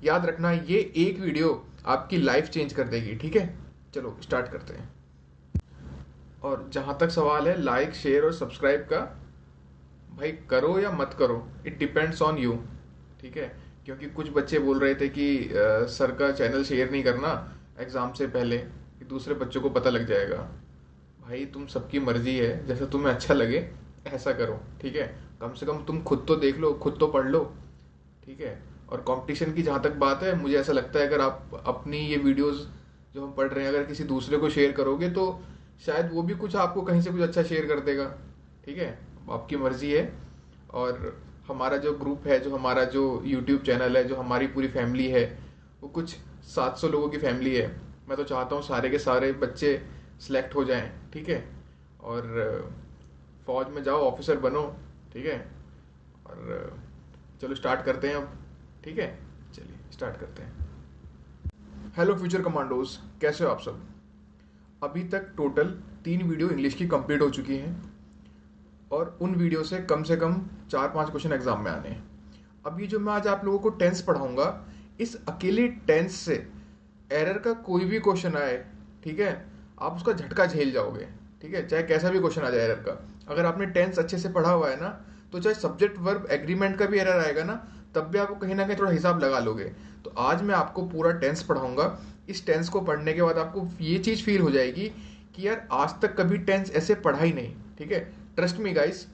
याद रखना ये एक वीडियो आपकी लाइफ चेंज कर देगी। ठीक है, चलो स्टार्ट करते हैं। और जहाँ तक सवाल है लाइक शेयर और सब्सक्राइब का, भाई करो या मत करो, इट डिपेंड्स ऑन यू। ठीक है, क्योंकि कुछ बच्चे बोल रहे थे कि सर का चैनल शेयर नहीं करना एग्ज़ाम से पहले कि दूसरे बच्चों को पता लग जाएगा। भाई तुम सबकी मर्जी है, जैसा तुम्हें अच्छा लगे ऐसा करो। ठीक है, कम से कम तुम खुद तो देख लो, खुद तो पढ़ लो। ठीक है, और कंपटीशन की जहाँ तक बात है, मुझे ऐसा लगता है अगर आप अपनी ये वीडियोस जो हम पढ़ रहे हैं अगर किसी दूसरे को शेयर करोगे तो शायद वो भी कुछ आपको कहीं से कुछ अच्छा शेयर कर देगा। ठीक है, आपकी मर्जी है। और हमारा जो ग्रुप है, जो हमारा जो यूट्यूब चैनल है, जो हमारी पूरी फैमिली है, वो कुछ 700 लोगों की फैमिली है। मैं तो चाहता हूँ सारे के सारे बच्चे सिलेक्ट हो जाएं। ठीक है, और फौज में जाओ, ऑफिसर बनो। ठीक है, और चलो स्टार्ट करते हैं अब। ठीक है, चलिए स्टार्ट करते हैं। हेलो फ्यूचर कमांडोज, कैसे हो आप सब। अभी तक टोटल 3 वीडियो इंग्लिश की कंप्लीट हो चुकी हैं और उन वीडियो से कम 4-5 क्वेश्चन एग्जाम में आने हैं। अब ये जो मैं आज आप लोगों को टेंस पढ़ाऊंगा, इस अकेले टेंस से एरर का कोई भी क्वेश्चन आए, ठीक है, आप उसका झटका झेल जाओगे। ठीक है, चाहे कैसा भी क्वेश्चन आ जाए एरर का, अगर आपने टेंस अच्छे से पढ़ा हुआ है ना, तो चाहे सब्जेक्ट वर्ब एग्रीमेंट का भी एरर आएगा ना, तब भी आपको कहीं ना कहीं थोड़ा हिसाब लगा लोगे। तो आज मैं आपको पूरा टेंस पढ़ाऊंगा। इस टेंस को पढ़ने के बाद आपको ये चीज़ फील हो जाएगी कि यार आज तक कभी टेंस ऐसे पढ़ा ही नहीं। ठीक है, ट्रस्ट मी गाइस,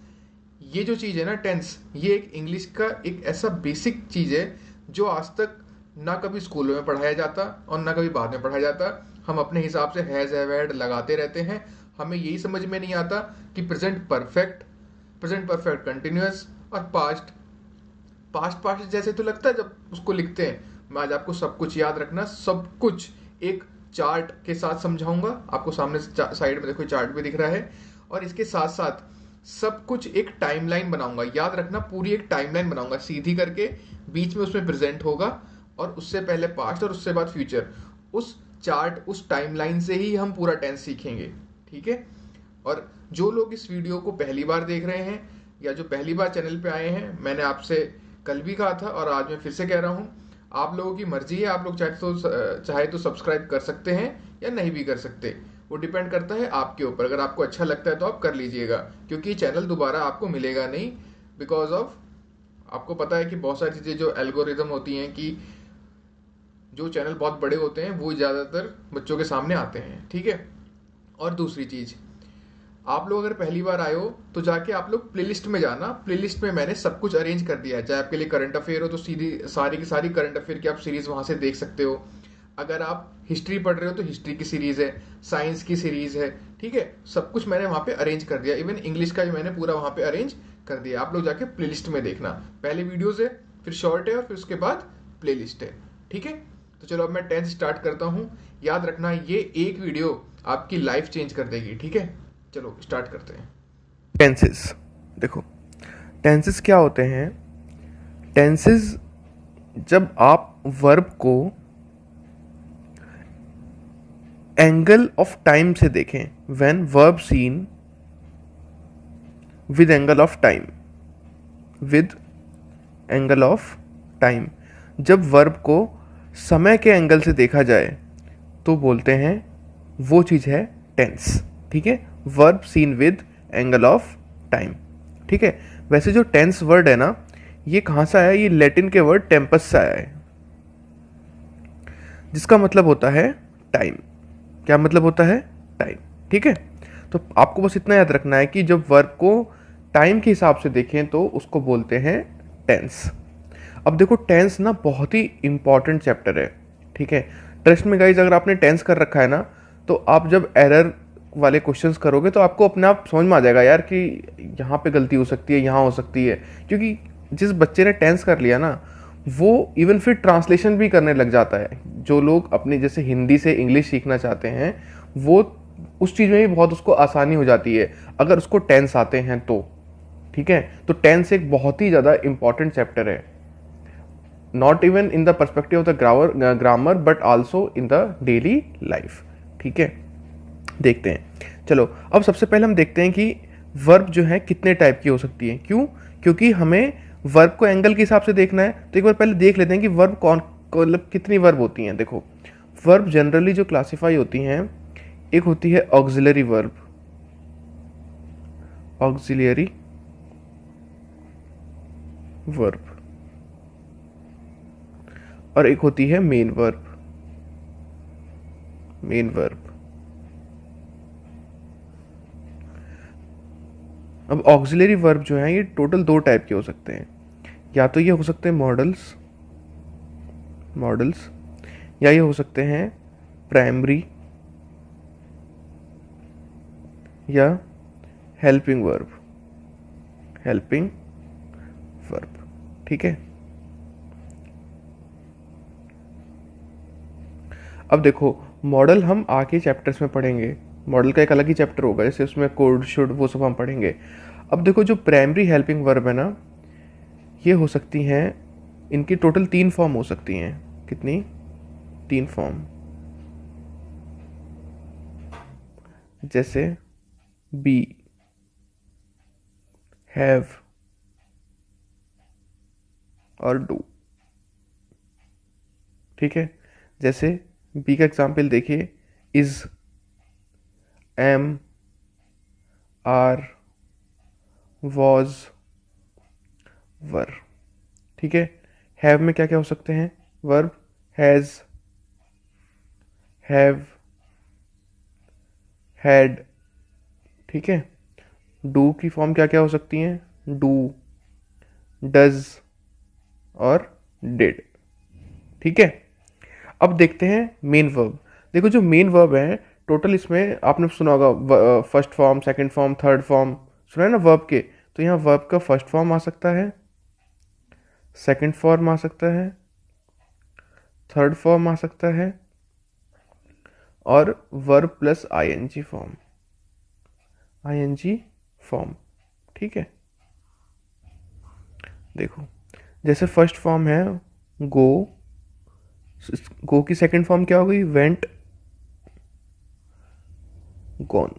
ये जो चीज़ है ना टेंस, ये एक इंग्लिश का एक ऐसा बेसिक चीज़ है जो आज तक ना कभी स्कूलों में पढ़ाया जाता और ना कभी बाद में पढ़ाया जाता। हम अपने हिसाब से हैज़ हैव हैड लगाते रहते हैं। हमें यही समझ में नहीं आता कि प्रेजेंट परफेक्ट कंटिन्यूअस और पास्ट जैसे तो लगता है जब उसको लिखते हैं। मैं आज आपको सब कुछ याद रखना, सब कुछ एक चार्ट के साथ समझाऊंगा। आपको सामने साइड में देखो चार्ट भी दिख रहा है, और इसके साथ साथ सब कुछ एक टाइमलाइन बनाऊंगा। याद रखना, पूरी एक टाइमलाइन बनाऊंगा सीधी करके, बीच में उसमें प्रेजेंट होगा और उससे पहले पास्ट और उससे बाद फ्यूचर। उस चार्ट, उस टाइमलाइन से ही हम पूरा टेंस सीखेंगे। ठीक है, और जो लोग इस वीडियो को पहली बार देख रहे हैं या जो पहली बार चैनल पे आए हैं, मैंने आपसे कल भी कहा था और आज मैं फिर से कह रहा हूँ, आप लोगों की मर्जी है। आप लोग चाहे तो सब्सक्राइब कर सकते हैं या नहीं भी कर सकते, वो डिपेंड करता है आपके ऊपर। अगर आपको अच्छा लगता है तो आप कर लीजिएगा, क्योंकि चैनल दोबारा आपको मिलेगा नहीं, बिकॉज ऑफ आपको पता है कि बहुत सारी चीज़ें जो एल्गोरिदम होती हैं कि जो चैनल बहुत बड़े होते हैं वो ज़्यादातर बच्चों के सामने आते हैं। ठीक है, और दूसरी चीज़, आप लोग अगर पहली बार आए हो तो जाके आप लोग प्लेलिस्ट में जाना। प्लेलिस्ट में मैंने सब कुछ अरेंज कर दिया है। चाहे आपके लिए करंट अफेयर हो तो सीधी सारी की सारी करंट अफेयर की आप सीरीज वहां से देख सकते हो। अगर आप हिस्ट्री पढ़ रहे हो तो हिस्ट्री की सीरीज है, साइंस की सीरीज है। ठीक है, सब कुछ मैंने वहां पे अरेंज कर दिया। इवन इंग्लिश का भी मैंने पूरा वहां पे अरेंज कर दिया। आप लोग जाके प्लेलिस्ट में देखना, पहले वीडियोज है, फिर शॉर्ट है और फिर उसके बाद प्लेलिस्ट है। ठीक है, तो चलो अब मैं टेंथ स्टार्ट करता हूँ। याद रखना ये एक वीडियो आपकी लाइफ चेंज कर देगी। ठीक है, चलो स्टार्ट करते हैं। टेंसेस देखो, टेंसेस क्या होते हैं। टेंसेस जब आप वर्ब को एंगल ऑफ टाइम से देखें, when verb seen with angle of time, with angle of time, जब वर्ब को समय के एंगल से देखा जाए तो बोलते हैं वो चीज़ है टेंस। ठीक है, verb seen with angle of time. ठीक है, वैसे जो टेंस वर्ड है ना, ये कहाँ से आया, ये लैटिन के वर्ड टेम्पस से आया है, जिसका मतलब होता है टाइम। क्या मतलब होता है, टाइम। ठीक है, तो आपको बस इतना याद रखना है कि जब वर्ब को टाइम के हिसाब से देखें तो उसको बोलते हैं टेंस। अब देखो, टेंस ना बहुत ही इंपॉर्टेंट चैप्टर है। ठीक है, ट्रस्ट में गाइज, अगर आपने टेंस कर रखा है ना, तो आप जब एरर वाले क्वेश्चंस करोगे तो आपको अपने आप समझ में आ जाएगा यार कि यहाँ पे गलती हो सकती है, यहाँ हो सकती है। क्योंकि जिस बच्चे ने टेंस कर लिया ना, वो इवन फिर ट्रांसलेशन भी करने लग जाता है। जो लोग अपने जैसे हिंदी से इंग्लिश सीखना चाहते हैं, वो उस चीज़ में भी बहुत उसको आसानी हो जाती है अगर उसको टेंस आते हैं तो। ठीक है, तो टेंस एक बहुत ही ज़्यादा इंपॉर्टेंट चैप्टर है, not even in the perspective of the grammar but also in the daily life. ठीक है, देखते हैं। चलो अब सबसे पहले हम देखते हैं कि वर्ब जो है कितने टाइप की हो सकती है। क्यों? क्योंकि हमें वर्ब को एंगल के हिसाब से देखना है। तो एक बार पहले देख लेते हैं कि वर्ब मतलब कितनी वर्ब होती हैं? देखो, वर्ब जनरली जो क्लासिफाई होती हैं, एक होती है ऑक्सिलरी वर्ब, ऑक्सिलरी वर्ब, और एक होती है मेन वर्ब, मेन वर्ब। अब ऑक्सिलरी वर्ब जो है ये टोटल 2 टाइप के हो सकते हैं। या तो ये हो सकते हैं मॉडल्स, मॉडल्स, या ये हो सकते हैं प्राइमरी या हेल्पिंग वर्ब, हेल्पिंग वर्ब। ठीक है, अब देखो मॉडल हम आगे चैप्टर्स में पढ़ेंगे, मॉडल का एक अलग ही चैप्टर होगा, जैसे उसमें कोड शुड वो सब हम पढ़ेंगे। अब देखो जो प्राइमरी हेल्पिंग वर्ब है ना, ये हो सकती हैं, इनकी टोटल 3 फॉर्म हो सकती हैं। कितनी? 3 फॉर्म। जैसे बी, हैव और डू। ठीक है, जैसे बी का एग्जाम्पल देखिए, इज, एम, आर, वॉज, वर। ठीक है, हैव में क्या क्या हो सकते हैं वर्ब? Has, have, had. ठीक है, डू की फॉर्म क्या क्या हो सकती हैं? डू, डज और डिड। ठीक है, अब देखते हैं मेन वर्ब। देखो जो मेन वर्ब है, टोटल इसमें आपने सुना होगा first form, second form, third form, सुना है ना वर्ब के? तो यहाँ वर्ब का फर्स्ट फॉर्म आ सकता है, सेकंड फॉर्म आ सकता है, थर्ड फॉर्म आ सकता है, और verb plus ING form, ING form. ठीक है, देखो जैसे फर्स्ट फॉर्म है गो, गो की सेकंड फॉर्म क्या हो गई? वेंट, गॉन,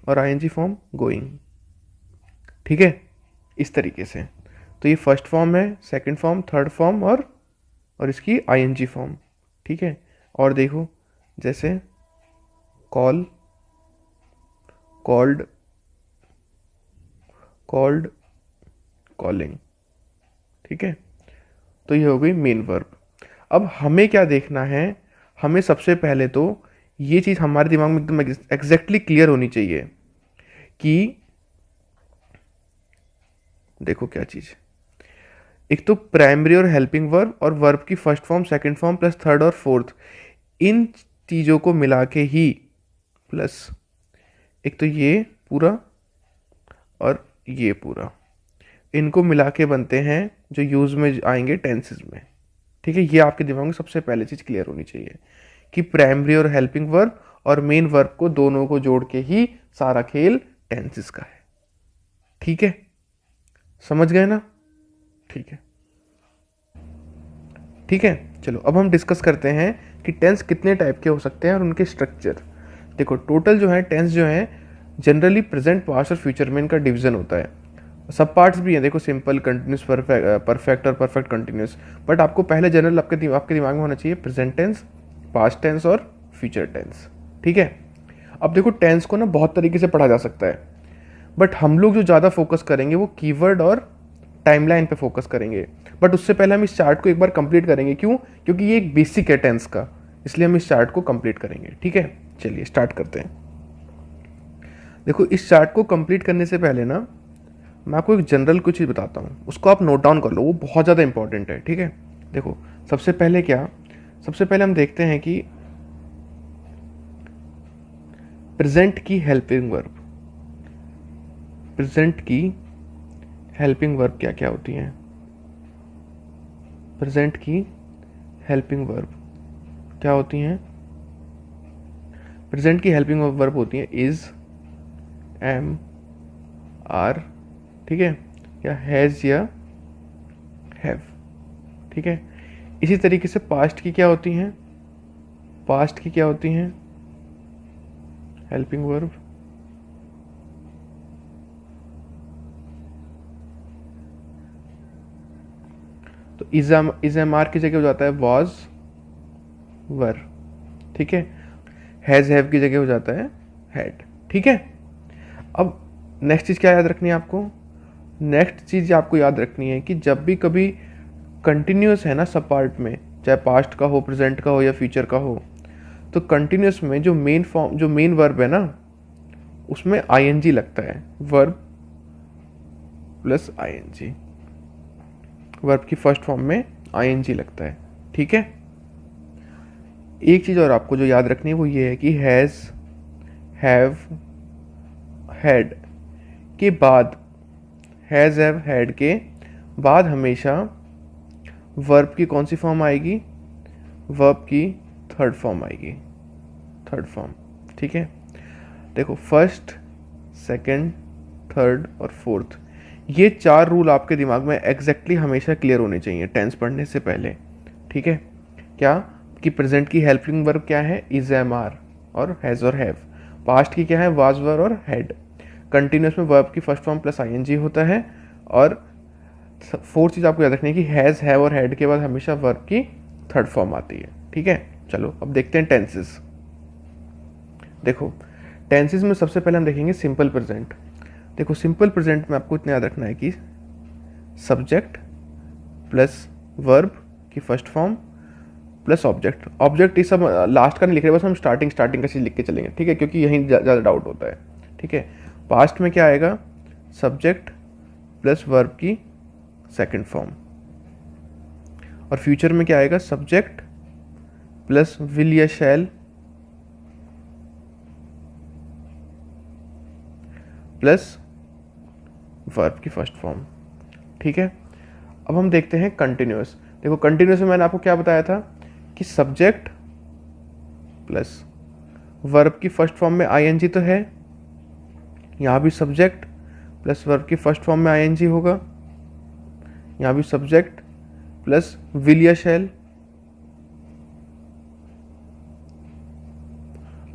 और आईएनजी फॉर्म गोइंग। ठीक है, इस तरीके से। तो ये फर्स्ट फॉर्म है, सेकंड फॉर्म, थर्ड फॉर्म, और इसकी आईएनजी फॉर्म। ठीक है, और देखो जैसे कॉल, कॉल्ड, कॉल्ड, कॉलिंग। ठीक है, तो ये हो गई मेन वर्ब। अब हमें क्या देखना है? हमें सबसे पहले तो ये चीज़ हमारे दिमाग में एकदम एग्जैक्टली क्लियर होनी चाहिए कि देखो क्या चीज़, एक तो प्राइमरी और हेल्पिंग वर्ब और वर्ब की first form, second form plus third और फोर्थ, इन चीज़ों को मिला के ही प्लस एक तो ये पूरा और ये पूरा, इनको मिला के बनते हैं जो यूज़ में आएंगे टेंसेस में। ठीक है, ये आपके दिमाग में सबसे पहले चीज़ क्लियर होनी चाहिए कि प्राइमरी और हेल्पिंग वर्ब और मेन वर्ब को दोनों को जोड़ के ही सारा खेल टेंसेस का है। ठीक है, समझ गए ना? ठीक है, ठीक है, चलो अब हम डिस्कस करते हैं कि टेंस कितने टाइप के हो सकते हैं और उनके स्ट्रक्चर। देखो टोटल जो है टेंस जो है जनरली प्रेजेंट, पास्ट और फ्यूचर में इनका डिवीजन होता है। सब पार्ट्स भी हैं, देखो सिंपल, कंटिन्यूस, परफेक्ट और परफेक्ट कंटिन्यूस। बट आपको पहले जनरल आपके दिमाग में होना चाहिए प्रेजेंट टेंस, पास्ट टेंस और फ्यूचर टेंस। ठीक है, अब देखो टेंस को ना बहुत तरीके से पढ़ा जा सकता है, बट हम लोग जो ज़्यादा फोकस करेंगे वो कीवर्ड और टाइमलाइन पे फोकस करेंगे। बट उससे पहले हम इस चार्ट को एक बार कंप्लीट करेंगे। क्यों? क्योंकि ये एक बेसिक है टेंस का, इसलिए हम इस चार्ट को कंप्लीट करेंगे। ठीक है, चलिए स्टार्ट करते हैं। देखो इस चार्ट को कंप्लीट करने से पहले ना मैं आपको एक जनरल कुछ चीज़ बताता हूँ, उसको आप नोट डाउन कर लो, वो बहुत ज़्यादा इंपॉर्टेंट है। ठीक है, देखो सबसे पहले क्या, सबसे पहले हम देखते हैं कि प्रेजेंट की हेल्पिंग वर्ब, प्रेजेंट की हेल्पिंग वर्ब क्या क्या होती हैं? प्रेजेंट की हेल्पिंग वर्ब क्या होती हैं? प्रेजेंट की हेल्पिंग वर्ब होती हैं इज, एम, आर, ठीक है, या हैज़ या हैव। ठीक है, इसी तरीके से पास्ट की क्या होती हैं? पास्ट की क्या होती हैं हेल्पिंग वर्ब? तो इज एम आर की जगह हो जाता है वॉज वर, ठीक है। हैज़ हैव की जगह हो जाता है हैड, ठीक है। अब नेक्स्ट चीज़ क्या याद रखनी है आपको? नेक्स्ट चीज़ आपको याद रखनी है कि जब भी कभी कंटिन्यूस है ना सब पार्ट में, चाहे पास्ट का हो, प्रेजेंट का हो या फ्यूचर का हो, तो कंटिन्यूस में जो मेन फॉर्म, जो मेन वर्ब है ना, उसमें आईएनजी लगता है। वर्ब प्लस आईएनजी, वर्ब की फर्स्ट फॉर्म में आईएनजी लगता है, ठीक है। एक चीज़ और आपको जो याद रखनी है वो ये है कि हैज़, हैव, हैड के बाद, हैज़ हैव हैड के बाद हमेशा वर्ब की कौन सी फॉर्म आएगी? वर्ब की थर्ड फॉर्म आएगी, थर्ड फॉर्म, ठीक है। देखो फर्स्ट, सेकंड, थर्ड और फोर्थ, ये 4 रूल आपके दिमाग में एग्जैक्टली हमेशा क्लियर होने चाहिए टेंस पढ़ने से पहले, ठीक है। क्या कि प्रेजेंट की हेल्पिंग वर्ब क्या है? इज, एम, आर और हैज़ और हैव। पास्ट की क्या है? वाज, वर और हैड। कंटिन्यूस में वर्ब की फर्स्ट फॉर्म प्लस आईएनजी होता है। और फोर्थ चीज़ आपको याद रखनी है कि हैज़, हैव और हैड के बाद हमेशा वर्ब की थर्ड फॉर्म आती है, ठीक है। चलो अब देखते हैं टेंसेस। देखो टेंसेस में सबसे पहले हम देखेंगे सिंपल प्रेजेंट। देखो सिंपल प्रेजेंट में आपको इतना याद रखना है कि सब्जेक्ट प्लस वर्ब की first form plus object. Object ये सब लास्ट का नहीं लिख रहे, बस हम स्टार्टिंग का चीज़ लिख के चलेंगे, ठीक है, क्योंकि यहीं ज़्यादा डाउट होता है, ठीक है। पास्ट में क्या आएगा? सब्जेक्ट प्लस वर्ब की सेकंड फॉर्म। और फ्यूचर में क्या आएगा? सब्जेक्ट प्लस विल या शैल प्लस वर्ब की फर्स्ट फॉर्म, ठीक है। अब हम देखते हैं कंटिन्यूअस। देखो कंटिन्यूअस में मैंने आपको क्या बताया था कि सब्जेक्ट प्लस वर्ब की फर्स्ट फॉर्म में आईएनजी तो है, यहाँ भी सब्जेक्ट प्लस वर्ब की फर्स्ट फॉर्म में आईएनजी होगा, यहाँ भी सब्जेक्ट प्लस विल या शैल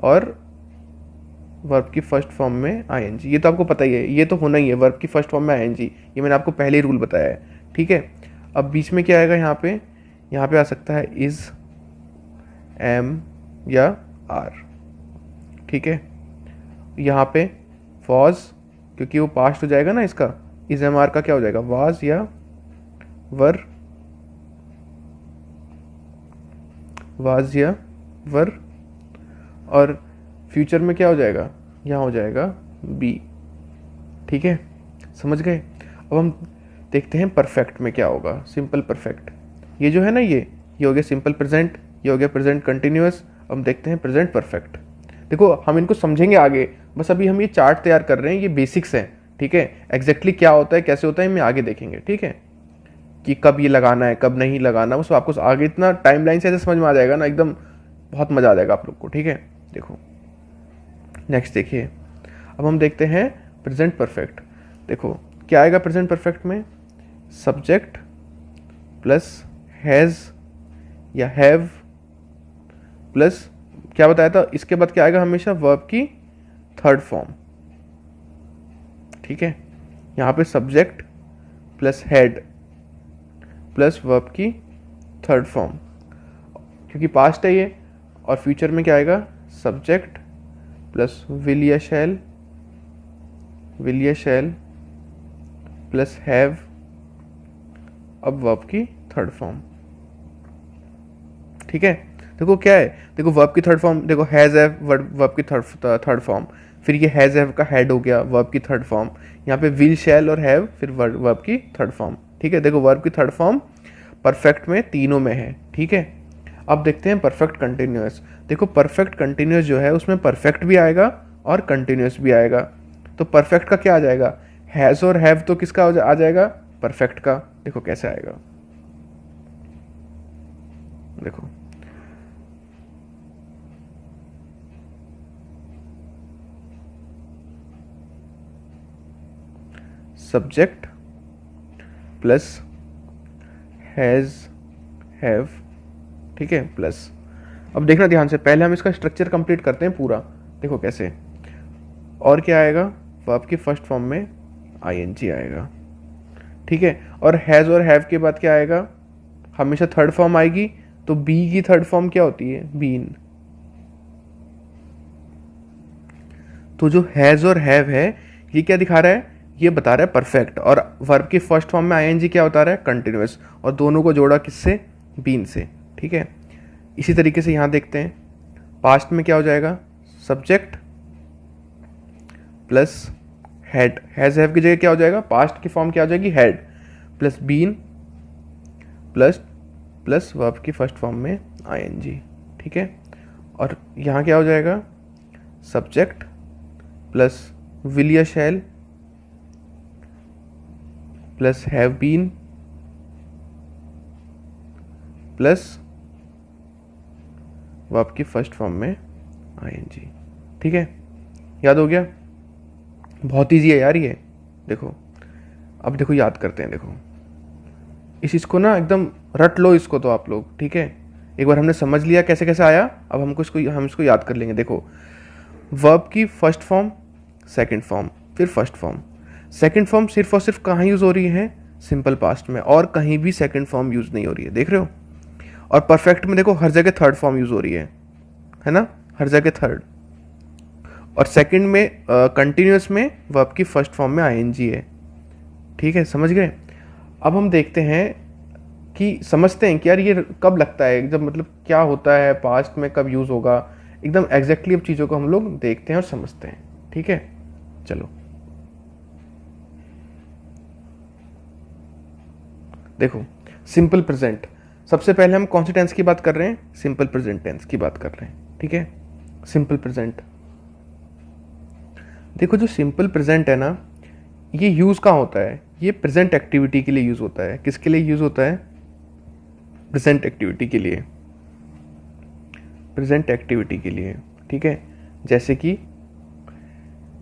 और वर्ब की फर्स्ट फॉर्म में आईएनजी। ये तो आपको पता ही है, ये तो होना ही है, वर्ब की फर्स्ट फॉर्म में आईएनजी, ये मैंने आपको पहले ही रूल बताया है, ठीक है। अब बीच में क्या आएगा? यहाँ पे आ सकता है इज, एम या आर, ठीक है। यहाँ पे वॉज, क्योंकि वो पास्ट हो जाएगा ना इसका, इज एम आर का क्या हो जाएगा? वाज या वर, वाज या वर। और फ्यूचर में क्या हो जाएगा? यहाँ हो जाएगा बी, ठीक है, समझ गए। अब हम देखते हैं परफेक्ट में क्या होगा। सिंपल परफेक्ट, ये जो है ना, ये हो गया सिंपल प्रेजेंट, ये हो गया प्रेजेंट कंटिन्यूअस। अब हम देखते हैं प्रेजेंट परफेक्ट। देखो हम इनको समझेंगे आगे, बस अभी हम ये चार्ट तैयार कर रहे हैं, ये बेसिक्स हैं, ठीक है। एग्जैक्टली क्या होता है, कैसे होता है, मैं आगे देखेंगे, ठीक है, कि कब ये लगाना है, कब नहीं लगाना, बस आपको आगे इतना टाइमलाइन से ऐसे समझ में आ जाएगा ना, एकदम बहुत मज़ा आ जाएगा आप लोग को, ठीक है। देखो नेक्स्ट देखिए, अब हम देखते हैं प्रेजेंट परफेक्ट। देखो क्या आएगा प्रेजेंट परफेक्ट में? सब्जेक्ट प्लस हैज़ या हैव प्लस क्या बताया था, इसके बाद क्या आएगा? हमेशा वर्ब की थर्ड फॉर्म, ठीक है। यहाँ पे subject plus head plus verb की थर्ड फॉर्म, क्योंकि पास्ट है ये। और फ्यूचर में क्या आएगा? सब्जेक्ट प्लस विल या शैल प्लस हैव, अब वर्ब की थर्ड फॉर्म, ठीक है। देखो क्या है, देखो वर्ब की थर्ड फॉर्म, देखो हैज़ हैव वर्ब की थर्ड फॉर्म, फिर ये हैज़ हैव का हैड हो गया वर्ब की थर्ड फॉर्म, यहाँ पे विल शैल और हैव फिर वर्ब की थर्ड फॉर्म, ठीक है। देखो वर्ब की थर्ड फॉर्म परफेक्ट में तीनों में है, ठीक है। अब देखते हैं परफेक्ट कंटिन्यूअस। देखो परफेक्ट कंटिन्यूअस जो है उसमें परफेक्ट भी आएगा और कंटिन्यूअस भी आएगा। तो परफेक्ट का क्या आ जाएगा? हैज़ और हैव, तो किसका आ जाएगा? परफेक्ट का। देखो कैसे आएगा, देखो सब्जेक्ट प्लस हैज़ हैव, ठीक है, प्लस। अब देखना ध्यान से, पहले हम इसका स्ट्रक्चर कंप्लीट करते हैं पूरा। देखो कैसे, और क्या आएगा? वर्ब की फर्स्ट फॉर्म में आईएनजी आएगा, ठीक है। और हैज़ और हैव के बाद क्या आएगा? हमेशा थर्ड फॉर्म आएगी, तो बी की थर्ड फॉर्म क्या होती है? बीन। तो जो हैज़ और हैव है ये क्या दिखा रहा है? ये बता रहा है परफेक्ट, और वर्ब की फर्स्ट फॉर्म में आईएनजी क्या बता रहा है? कंटिन्यूअस, और दोनों को जोड़ा किससे? बीन से। ठीक है, इसी तरीके से यहाँ देखते हैं पास्ट में क्या हो जाएगा? Subject plus had, has have की जगह क्या हो जाएगा? पास्ट की फॉर्म क्या हो जाएगी? Had, plus been plus verb की फर्स्ट फॉर्म में आईएनजी। ठीक है, और यहाँ क्या हो जाएगा? सब्जेक्ट प्लस विल या shall plus have been plus verb की फर्स्ट फॉर्म में आईएनजी। ठीक है, याद हो गया? बहुत ईजी है यार ये। देखो, अब देखो याद करते हैं। देखो इस चीज़ को ना एकदम रट लो इसको तो आप लोग। ठीक है, एक बार हमने समझ लिया कैसे कैसे आया, अब हम इसको याद कर लेंगे। देखो, वर्ब की फर्स्ट फॉर्म, सेकंड फॉर्म, फिर फर्स्ट फॉर्म। सेकंड फॉर्म सिर्फ और सिर्फ कहाँ यूज़ हो रही है? सिंपल पास्ट में, और कहीं भी सेकंड फॉर्म यूज़ नहीं हो रही है, देख रहे हो? और परफेक्ट में देखो हर जगह थर्ड फॉर्म यूज़ हो रही है ना, हर जगह थर्ड। और सेकंड में कंटिन्यूअस में वर्ब की फर्स्ट फॉर्म में आईएनजी है। ठीक है, समझ गए? अब हम देखते हैं कि समझते हैं कि यार ये कब लगता है, जब मतलब क्या होता है पास्ट में, कब यूज़ होगा, एकदम एग्जैक्टली अब चीज़ों को हम लोग देखते हैं और समझते हैं। ठीक है, चलो देखो, सिंपल प्रेजेंट। सबसे पहले हम कौन से टेंस की बात कर रहे हैं? सिंपल प्रेजेंट टेंस की बात कर रहे हैं। ठीक है, सिंपल प्रेजेंट। देखो जो सिंपल प्रेजेंट है ना, ये यूज़ कहाँ होता है? ये प्रेजेंट एक्टिविटी के लिए यूज़ होता है। किसके लिए यूज़ होता है? प्रेजेंट एक्टिविटी के लिए, प्रेजेंट एक्टिविटी के लिए। ठीक है, जैसे कि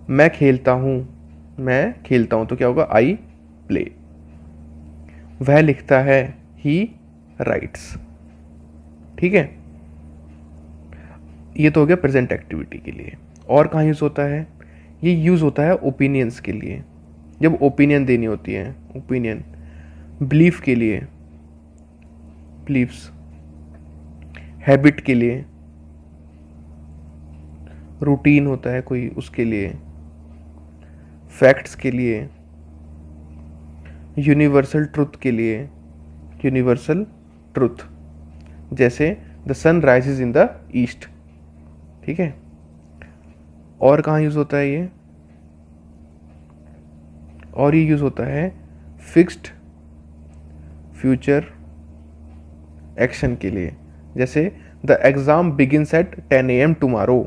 मैं खेलता हूँ तो क्या होगा? I play. वह लिखता है, ही राइट्स। ठीक है, ये तो हो गया प्रेजेंट एक्टिविटी के लिए। और कहाँ यूज़ होता है? ये यूज़ होता है ओपिनियंस के लिए, जब ओपिनियन देनी होती है, ओपिनियन। बिलीफ के लिए, बिलीफ्स। हैबिट के लिए, रूटीन होता है कोई, उसके लिए। फैक्ट्स के लिए, यूनिवर्सल ट्रुथ के लिए, यूनिवर्सल ट्रुथ, जैसे the sun rises in the east. ठीक है, और कहाँ यूज़ होता है ये? और ये यूज़ होता है फिक्स्ड फ्यूचर एक्शन के लिए, जैसे the exam begins at 10 AM tomorrow,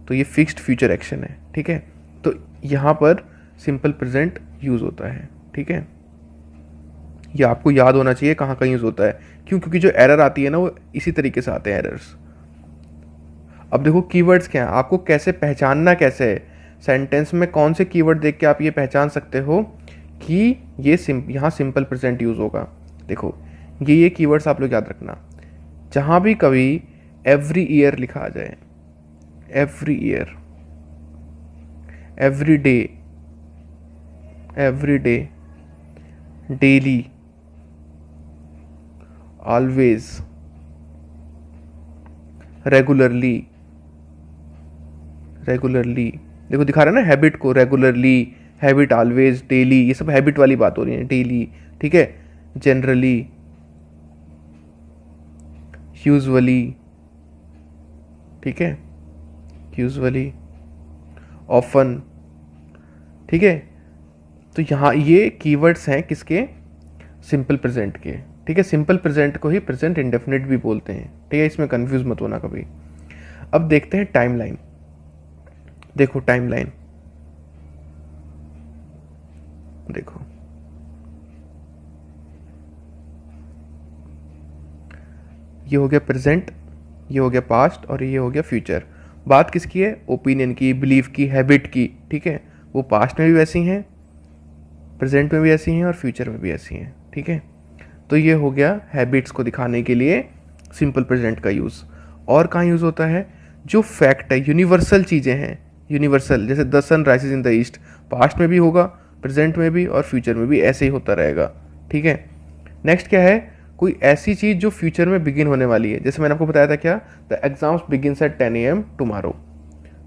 तो ये फिक्स्ड फ्यूचर एक्शन है। ठीक है, तो यहाँ पर सिंपल प्रेजेंट यूज़ होता है। ठीक है, ये आपको याद होना चाहिए कहाँ कहाँ यूज़ होता है। क्यों? क्योंकि जो एरर आती है ना वो इसी तरीके से आते हैं एरर्स। अब देखो कीवर्ड्स क्या हैं, आपको कैसे पहचानना कैसे है? सेंटेंस में कौन से कीवर्ड देख के आप ये पहचान सकते हो कि ये यहाँ सिंपल प्रेजेंट यूज़ होगा? देखो ये कीवर्ड्स आप लोग याद रखना। जहाँ भी कभी एवरी ईयर लिखा आ जाए, every year, every day, daily, always, regularly, देखो दिखा रहा है ना हैबिट को, रेगुलरली, हैबिट, ऑलवेज, डेली, ये सब हैबिट वाली बात हो रही है। डेली, ठीक है, जनरली, यूजुअली, ठीक है, यूजुअली, ऑफन। ठीक है, तो यहाँ ये कीवर्ड्स हैं किसके? सिंपल प्रेजेंट के। ठीक है, सिंपल प्रेजेंट को ही प्रेजेंट इंडेफिनिट भी बोलते हैं। ठीक है, इसमें कंफ्यूज मत होना कभी। अब देखते हैं टाइमलाइन। देखो टाइमलाइन, देखो ये हो गया प्रेजेंट, ये हो गया पास्ट, और ये हो गया फ्यूचर। बात किसकी है? ओपिनियन की, बिलीफ की, हैबिट की। ठीक है, वो पास्ट में भी वैसी हैं, प्रेजेंट में भी ऐसी हैं, और फ्यूचर में भी ऐसी हैं। ठीक है, तो ये हो गया हैबिट्स को दिखाने के लिए सिंपल प्रेजेंट का यूज़। और कहाँ यूज़ होता है? जो फैक्ट है, यूनिवर्सल चीज़ें हैं, यूनिवर्सल, जैसे the sun rises in the east, past में भी होगा, प्रेजेंट में भी, और फ्यूचर में भी ऐसे ही होता रहेगा। ठीक है, नेक्स्ट क्या है? कोई ऐसी चीज़ जो फ्यूचर में बिगिन होने वाली है। जैसे मैंने आपको बताया था क्या, the exams begins at 10 AM tomorrow,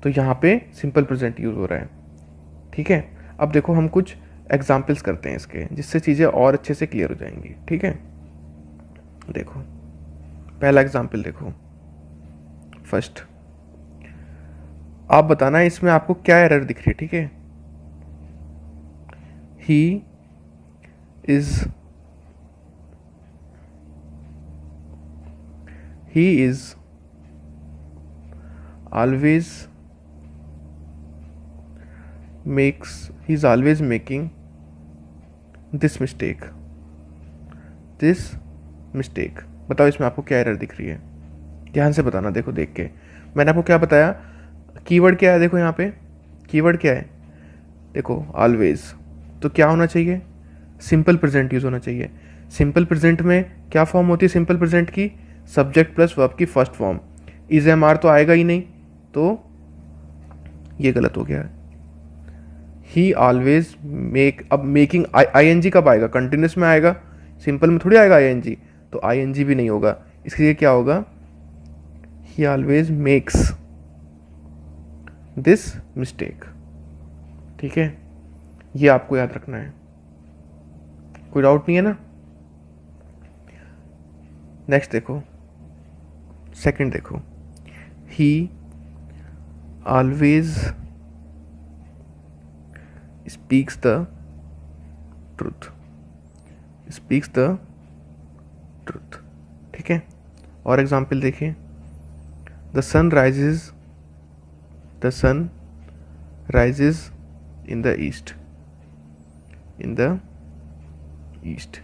तो यहाँ पे सिंपल प्रेजेंट यूज़ हो रहा है। ठीक है, अब देखो हम कुछ एग्जाम्पल्स करते हैं इसके, जिससे चीज़ें और अच्छे से क्लियर हो जाएंगी। ठीक है, देखो पहला एग्जाम्पल देखो, फर्स्ट आप बताना इसमें आपको क्या एरर दिख रही है। ठीक है, he is always he's always making this mistake। बताओ इसमें आपको क्या एरर दिख रही है, ध्यान से बताना। देखो देख के मैंने आपको क्या बताया, कीवर्ड क्या है, देखो यहाँ पे कीवर्ड क्या है, देखो ऑलवेज, तो क्या होना चाहिए, सिंपल प्रेजेंट यूज होना चाहिए। सिंपल प्रेजेंट में क्या फॉर्म होती है सिंपल प्रेजेंट की, सब्जेक्ट प्लस वर्ब की first form. Is am are तो आएगा ही नहीं, तो ये गलत हो गया है। ही ऑलवेज मेक, अब मेकिंग आई एन जी कब आएगा, कंटिन्यूस में आएगा, सिंपल में थोड़ी आएगा आई एन जी, तो आई एन जी भी नहीं होगा, इसलिए क्या होगा, ही ऑलवेज मेक्स दिस मिस्टेक। ठीक है, ये आपको याद रखना है, कोई डाउट नहीं है ना। नेक्स्ट देखो, सेकंड देखो, he always speaks the truth, ठीक है। और एग्जाम्पल देखिए, the sun rises in the east,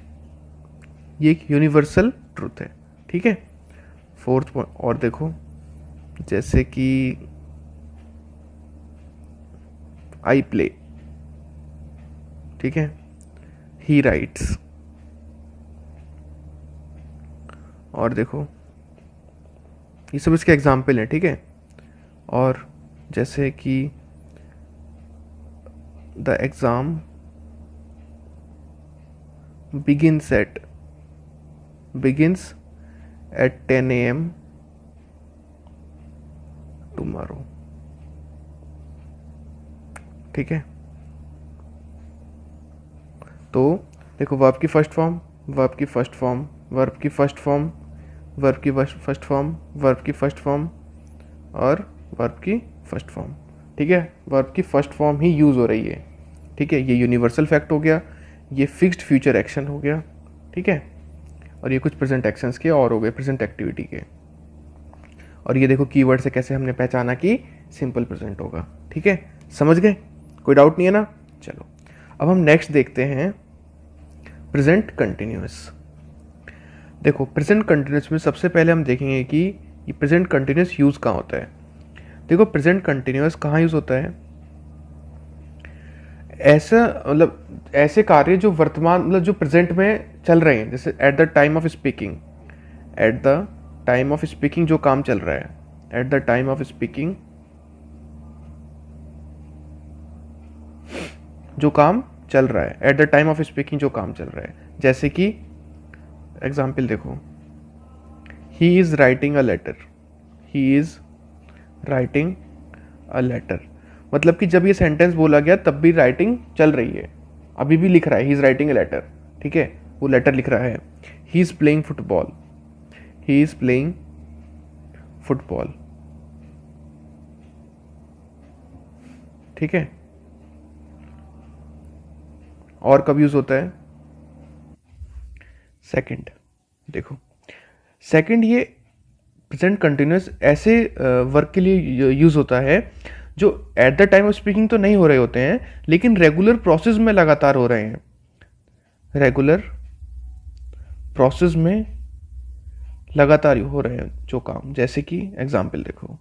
ये एक यूनिवर्सल ट्रूथ है। ठीक है, फोर्थ पॉइंट और देखो, जैसे कि आई प्ले, ठीक है, ही राइट्स, और देखो ये सब इसके एग्जाम्पल हैं। ठीक है, और जैसे कि the exam begins at 10 AM tomorrow। ठीक है, तो देखो वर्ब की फर्स्ट फॉर्म, वर्ब की फर्स्ट फॉर्म, वर्ब की फर्स्ट फॉर्म, वर्ब की फर्स्ट फॉर्म, वर्ब की फर्स्ट फॉर्म और वर्ब की फर्स्ट फॉर्म। ठीक है, वर्ब की फर्स्ट फॉर्म ही यूज़ हो रही है। ठीक है, ये यूनिवर्सल फैक्ट हो गया, ये फिक्स्ड फ्यूचर एक्शन हो गया। ठीक है, और ये कुछ प्रेजेंट एक्शंस के और हो गए, प्रेजेंट एक्टिविटी के। और ये देखो कीवर्ड से कैसे हमने पहचाना कि सिंपल प्रेजेंट होगा। ठीक है, समझ गए, कोई डाउट नहीं है ना। चलो अब हम नेक्स्ट देखते हैं प्रेजेंट कंटिन्यूअस। देखो प्रेजेंट कंटिन्यूअस में सबसे पहले हम देखेंगे कि ये प्रेजेंट कंटिन्यूअस यूज़ कहाँ होता है। देखो प्रेजेंट कंटिन्यूअस कहाँ यूज़ होता है, ऐसा मतलब ऐसे कार्य जो वर्तमान मतलब जो प्रेजेंट में चल रहे हैं, जैसे at the time of speaking, at the time of speaking जो काम चल रहा है, at the time of speaking जो काम चल रहा है, at the time of speaking जो काम चल रहा है। जैसे कि एग्जाम्पल देखो, he is writing a letter, he is writing a letter, मतलब कि जब ये सेंटेंस बोला गया तब भी राइटिंग चल रही है, अभी भी लिख रहा है, he is writing a letter. ठीक है, वो लेटर लिख रहा है। He is playing football, he is playing football. ठीक है, और कब यूज होता है, सेकंड। देखो सेकंड ये प्रेजेंट कंटिन्यूअस ऐसे वर्क के लिए यूज होता है जो eight the time of speaking तो नहीं हो रहे होते हैं, लेकिन रेगुलर प्रोसेस में लगातार हो रहे हैं, रेगुलर प्रोसेस में लगातार हो रहे हैं जो काम। जैसे कि एग्जाम्पल देखो,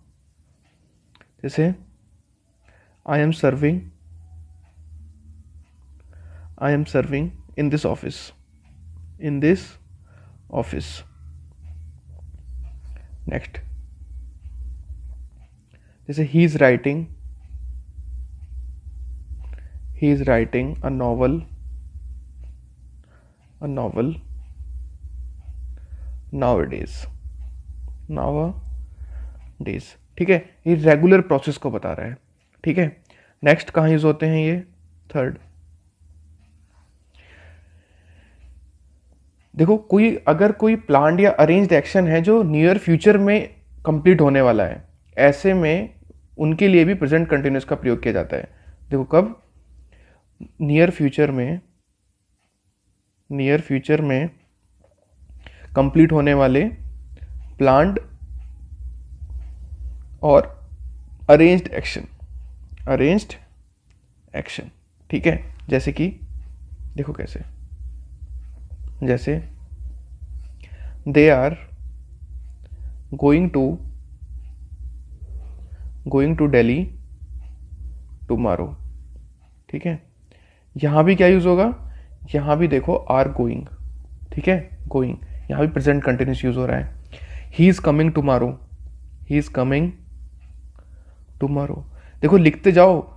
जैसे I am serving in this office, next जैसे he is writing a novel nowadays. ठीक है, ये रेगुलर प्रोसेस को बता रहा है। ठीक है, नेक्स्ट कहाँ यूज होते हैं ये? थर्ड, देखो अगर कोई प्लान्ड या अरेंज्ड एक्शन है जो नियर फ्यूचर में कंप्लीट होने वाला है, ऐसे में उनके लिए भी प्रेजेंट कंटिन्यूस का प्रयोग किया जाता है। देखो कब? नियर फ्यूचर में कंप्लीट होने वाले प्लान्ड और अरेंज्ड एक्शन। ठीक है, जैसे कि देखो कैसे, जैसे they are going to Delhi tomorrow. ठीक है, यहां भी क्या यूज होगा? यहां भी देखो आर गोइंग। ठीक है, गोइंग, यहां भी प्रेजेंट कंटिन्यूस यूज हो रहा है। He is coming tomorrow. देखो लिखते जाओ,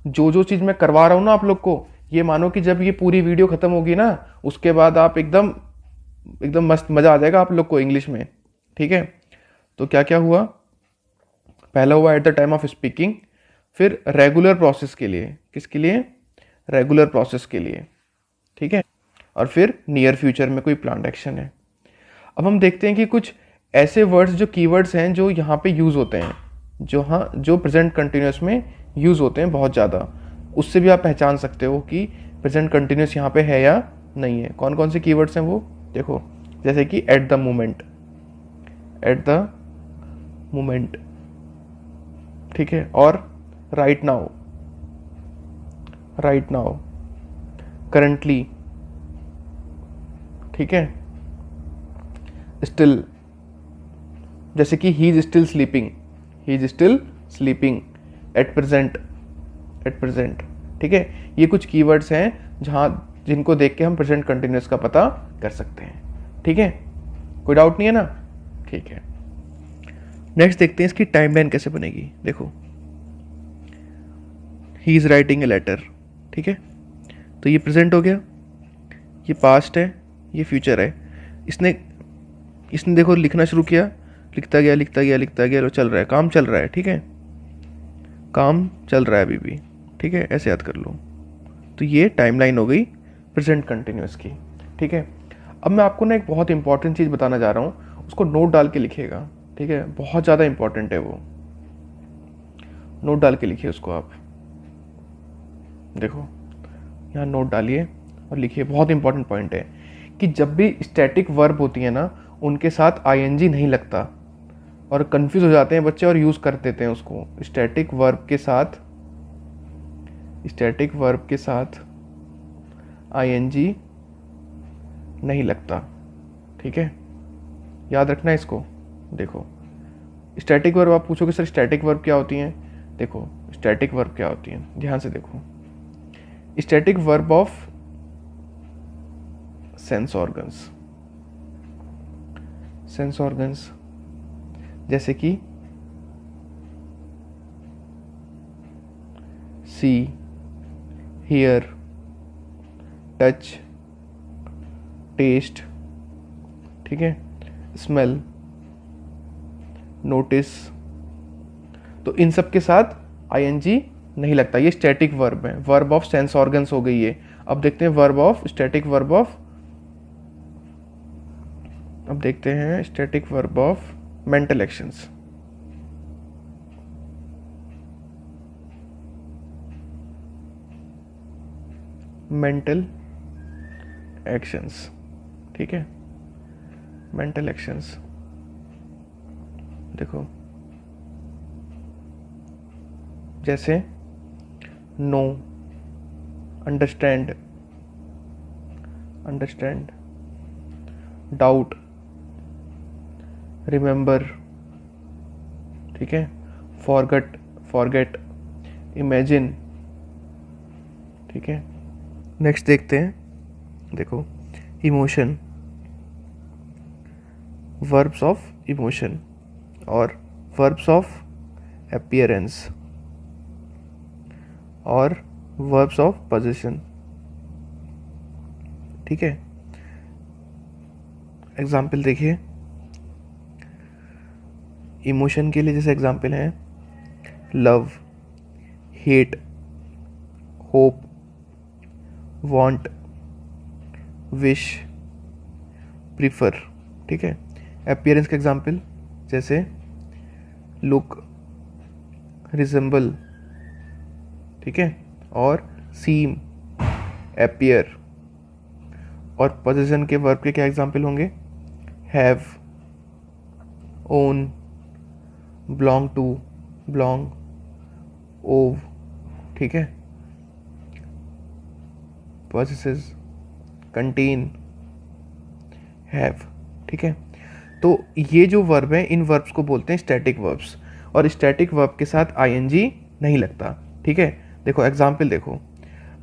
जो चीज मैं करवा रहा हूं ना आप लोग को, ये मानो कि जब ये पूरी वीडियो खत्म होगी ना, उसके बाद आप एकदम मस्त मजा आ जाएगा आप लोग को इंग्लिश में। ठीक है, तो क्या क्या हुआ? पहला हुआ eight the time of speaking, फिर रेगुलर प्रोसेस के लिए, किसके लिए? रेगुलर प्रोसेस के लिए। ठीक है, और फिर नियर फ्यूचर में कोई प्लान्ड एक्शन है। अब हम देखते हैं कि कुछ ऐसे वर्ड्स जो कीवर्ड्स हैं जो यहाँ पे यूज होते हैं, जो प्रेजेंट कंटिन्यूस में यूज होते हैं बहुत ज़्यादा, उससे भी आप पहचान सकते हो कि प्रेजेंट कंटिन्यूस यहाँ पे है या नहीं है। कौन कौन से कीवर्ड्स हैं वो देखो, जैसे कि एट द मोमेंट। ठीक है, और राइट नाउ, करंटली। ठीक है, स्टिल, जैसे कि he is still sleeping, at present. ठीक है, ये कुछ कीवर्ड्स हैं जिनको देख के हम प्रेजेंट कंटिन्यूस का पता कर सकते हैं। ठीक है, कोई डाउट नहीं है ना? ठीक है, नेक्स्ट देखते हैं इसकी टाइमलाइन कैसे बनेगी। देखो, he is writing a letter. ठीक है, तो ये प्रेजेंट हो गया, ये पास्ट है, ये फ्यूचर है। इसने देखो लिखना शुरू किया, लिखता गया, लो चल रहा है, काम चल रहा है। ठीक है, काम चल रहा है अभी भी। ठीक है, ऐसे याद कर लो। तो ये टाइमलाइन हो गई प्रेजेंट कंटिन्यूस की। ठीक है, अब मैं आपको ना एक बहुत इंपॉर्टेंट चीज़ बताना जा रहा हूँ, उसको नोट डाल के लिखिएगा। ठीक है, बहुत ज़्यादा इंपॉर्टेंट है वो, नोट डाल के लिखिए उसको आप। देखो यहाँ नोट डालिए और लिखिए, बहुत इंपॉर्टेंट पॉइंट है कि जब भी स्टैटिक वर्ब होती है ना, उनके साथ आईएनजी नहीं लगता, और कंफ्यूज हो जाते हैं बच्चे और यूज़ कर देते हैं उसको। स्टैटिक वर्ब के साथ आईएनजी नहीं लगता। ठीक है, याद रखना इसको। देखो स्टैटिक वर्ब, आप पूछोगे सर स्टैटिक वर्ब क्या होती हैं? देखो स्टैटिक वर्ब क्या होती हैं, ध्यान से देखो। Static verb of sense organs, जैसे कि सी, हियर, टच, टेस्ट। ठीक है, स्मेल, नोटिस। तो इन सब के साथ आईएनजी नहीं लगता, ये स्टैटिक वर्ब है। वर्ब ऑफ सेंस ऑर्गन्स हो गई ये। अब देखते हैं static verb of mental actions. ठीक है, मेंटल एक्शंस। देखो जैसे नो, अंडरस्टैंड, डाउट, रिमेंबर। ठीक है, फॉरगेट, इमेजिन। ठीक है, नेक्स्ट देखते हैं। देखो इमोशन, वर्ब्स ऑफ इमोशन और वर्ब्स ऑफ अपीयरेंस और वर्ब्स ऑफ पोजीशन। ठीक है, एग्जाम्पल देखिए, इमोशन के लिए जैसे एग्जाम्पल हैं love, hate, hope, want, wish, prefer. ठीक है। अपीयरेंस के एग्जाम्पल जैसे लुक, रिजेंबल, ठीक है, और सीम, अपीयर। और पोजीशन के वर्ब के क्या एग्जाम्पल होंगे? Have, own, belong to, belong, owe. ठीक है। Possesses, contain, have. ठीक है। तो ये जो वर्ब है इन वर्ब्स को बोलते हैं स्टैटिक वर्ब्स, और स्टैटिक वर्ब के साथ आईएनजी नहीं लगता। ठीक है। देखो एग्जाम्पल देखो,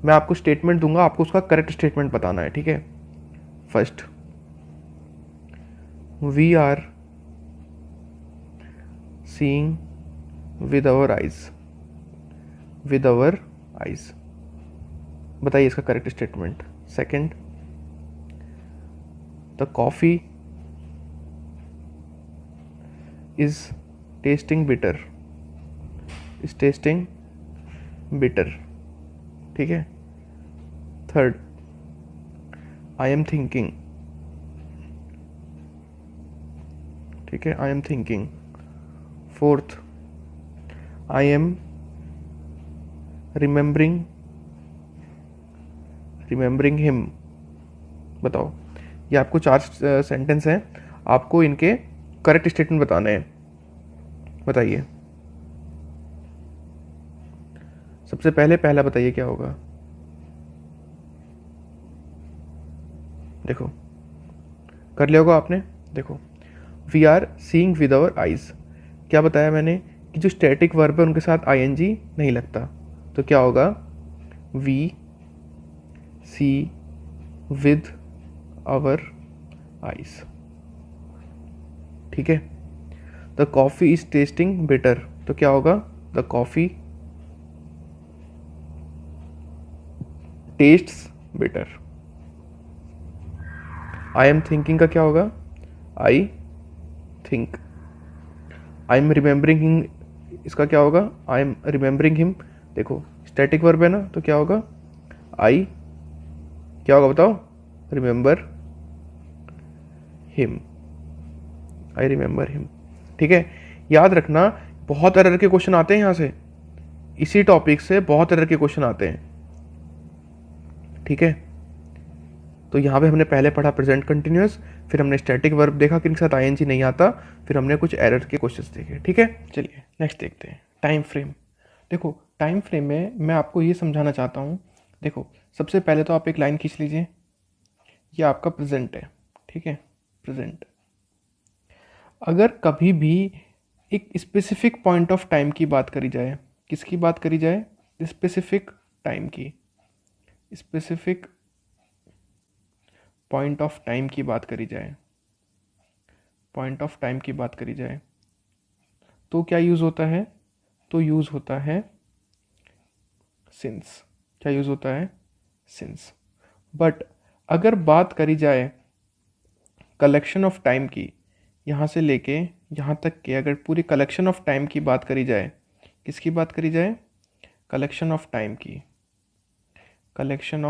मैं आपको स्टेटमेंट दूंगा, आपको उसका करेक्ट स्टेटमेंट बताना है। ठीक है। First, we are seeing with our eyes, with our eyes. बताइए इसका correct statement. Second, the coffee is tasting bitter, is tasting bitter. ठीक है। थर्ड, आई एम थिंकिंग, ठीक है, I am thinking. Fourth, I am remembering, remembering him. बताओ, ये आपको 4 sentence हैं, आपको इनके करेक्ट स्टेटमेंट बताने हैं। बताइए, सबसे पहले पहला बताइए क्या होगा। देखो कर लिया होगा आपने। देखो, we are seeing with our eyes, क्या बताया मैंने कि जो स्टैटिक वर्ब है उनके साथ आईएनजी नहीं लगता, तो क्या होगा? We see with our eyes. ठीक है। The coffee is tasting bitter, तो क्या होगा? The coffee tastes bitter. I am thinking का क्या होगा? I think. I am remembering him, इसका क्या होगा? I am remembering him. देखो स्टैटिक वर्ब है ना, तो क्या होगा? आई, क्या होगा बताओ? Remember him, I remember him. ठीक है। याद रखना, बहुत एरर के क्वेश्चन आते हैं यहाँ से, इसी टॉपिक से बहुत एरर के क्वेश्चन आते हैं। ठीक है। तो यहाँ पे हमने पहले पढ़ा प्रेजेंट कंटिन्यूअस, फिर हमने स्टैटिक वर्ब देखा कि इनके साथ आईएनजी नहीं आता, फिर हमने कुछ एरर के क्वेश्चंस देखे। ठीक है। चलिए नेक्स्ट देखते हैं, टाइम फ्रेम। देखो टाइम फ्रेम में मैं आपको ये समझाना चाहता हूँ। देखो सबसे पहले तो आप एक लाइन खींच लीजिए, ये आपका प्रेजेंट है। ठीक है, प्रेजेंट। अगर कभी भी एक स्पेसिफिक पॉइंट ऑफ टाइम की बात करी जाए, किसकी बात करी जाए? स्पेसिफिक टाइम की, स्पेसिफिक पॉइंट ऑफ टाइम की बात करी जाए, पॉइंट ऑफ टाइम की बात करी जाए, तो क्या यूज़ होता है? तो यूज़ होता है सिंस। क्या यूज़ होता है? सिंस। बट अगर बात करी जाए कलेक्शन ऑफ टाइम की, यहाँ से लेके यहाँ तक के, अगर पूरी कलेक्शन ऑफ टाइम की बात करी जाए, किसकी बात करी जाए? कलेक्शन ऑफ टाइम की, कलेक्शन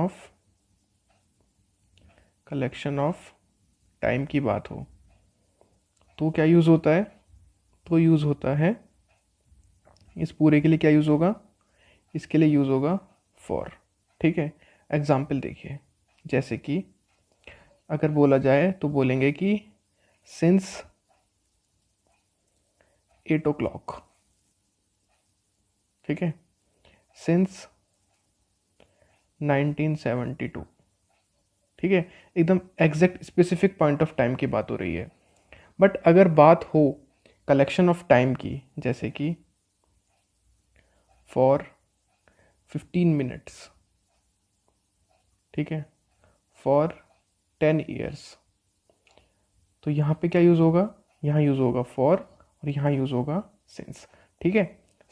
ऑफ टाइम की बात हो, तो क्या यूज़ होता है? तो यूज़ होता है, इस पूरे के लिए क्या यूज़ होगा? इसके लिए यूज़ होगा फॉर। ठीक है। एग्जाम्पल देखिए, जैसे कि अगर बोला जाए तो बोलेंगे कि सिंस 8 o'clock। ठीक है, सिंस 1972। ठीक है, एकदम exact specific point of time की बात हो रही है। बट अगर बात हो कलेक्शन ऑफ टाइम की, जैसे कि फॉर 15 मिनट्स, ठीक है, फॉर 10 years, तो यहाँ पे क्या यूज़ होगा? यहाँ यूज़ होगा फॉर और यहाँ यूज़ होगा सिंस। ठीक है,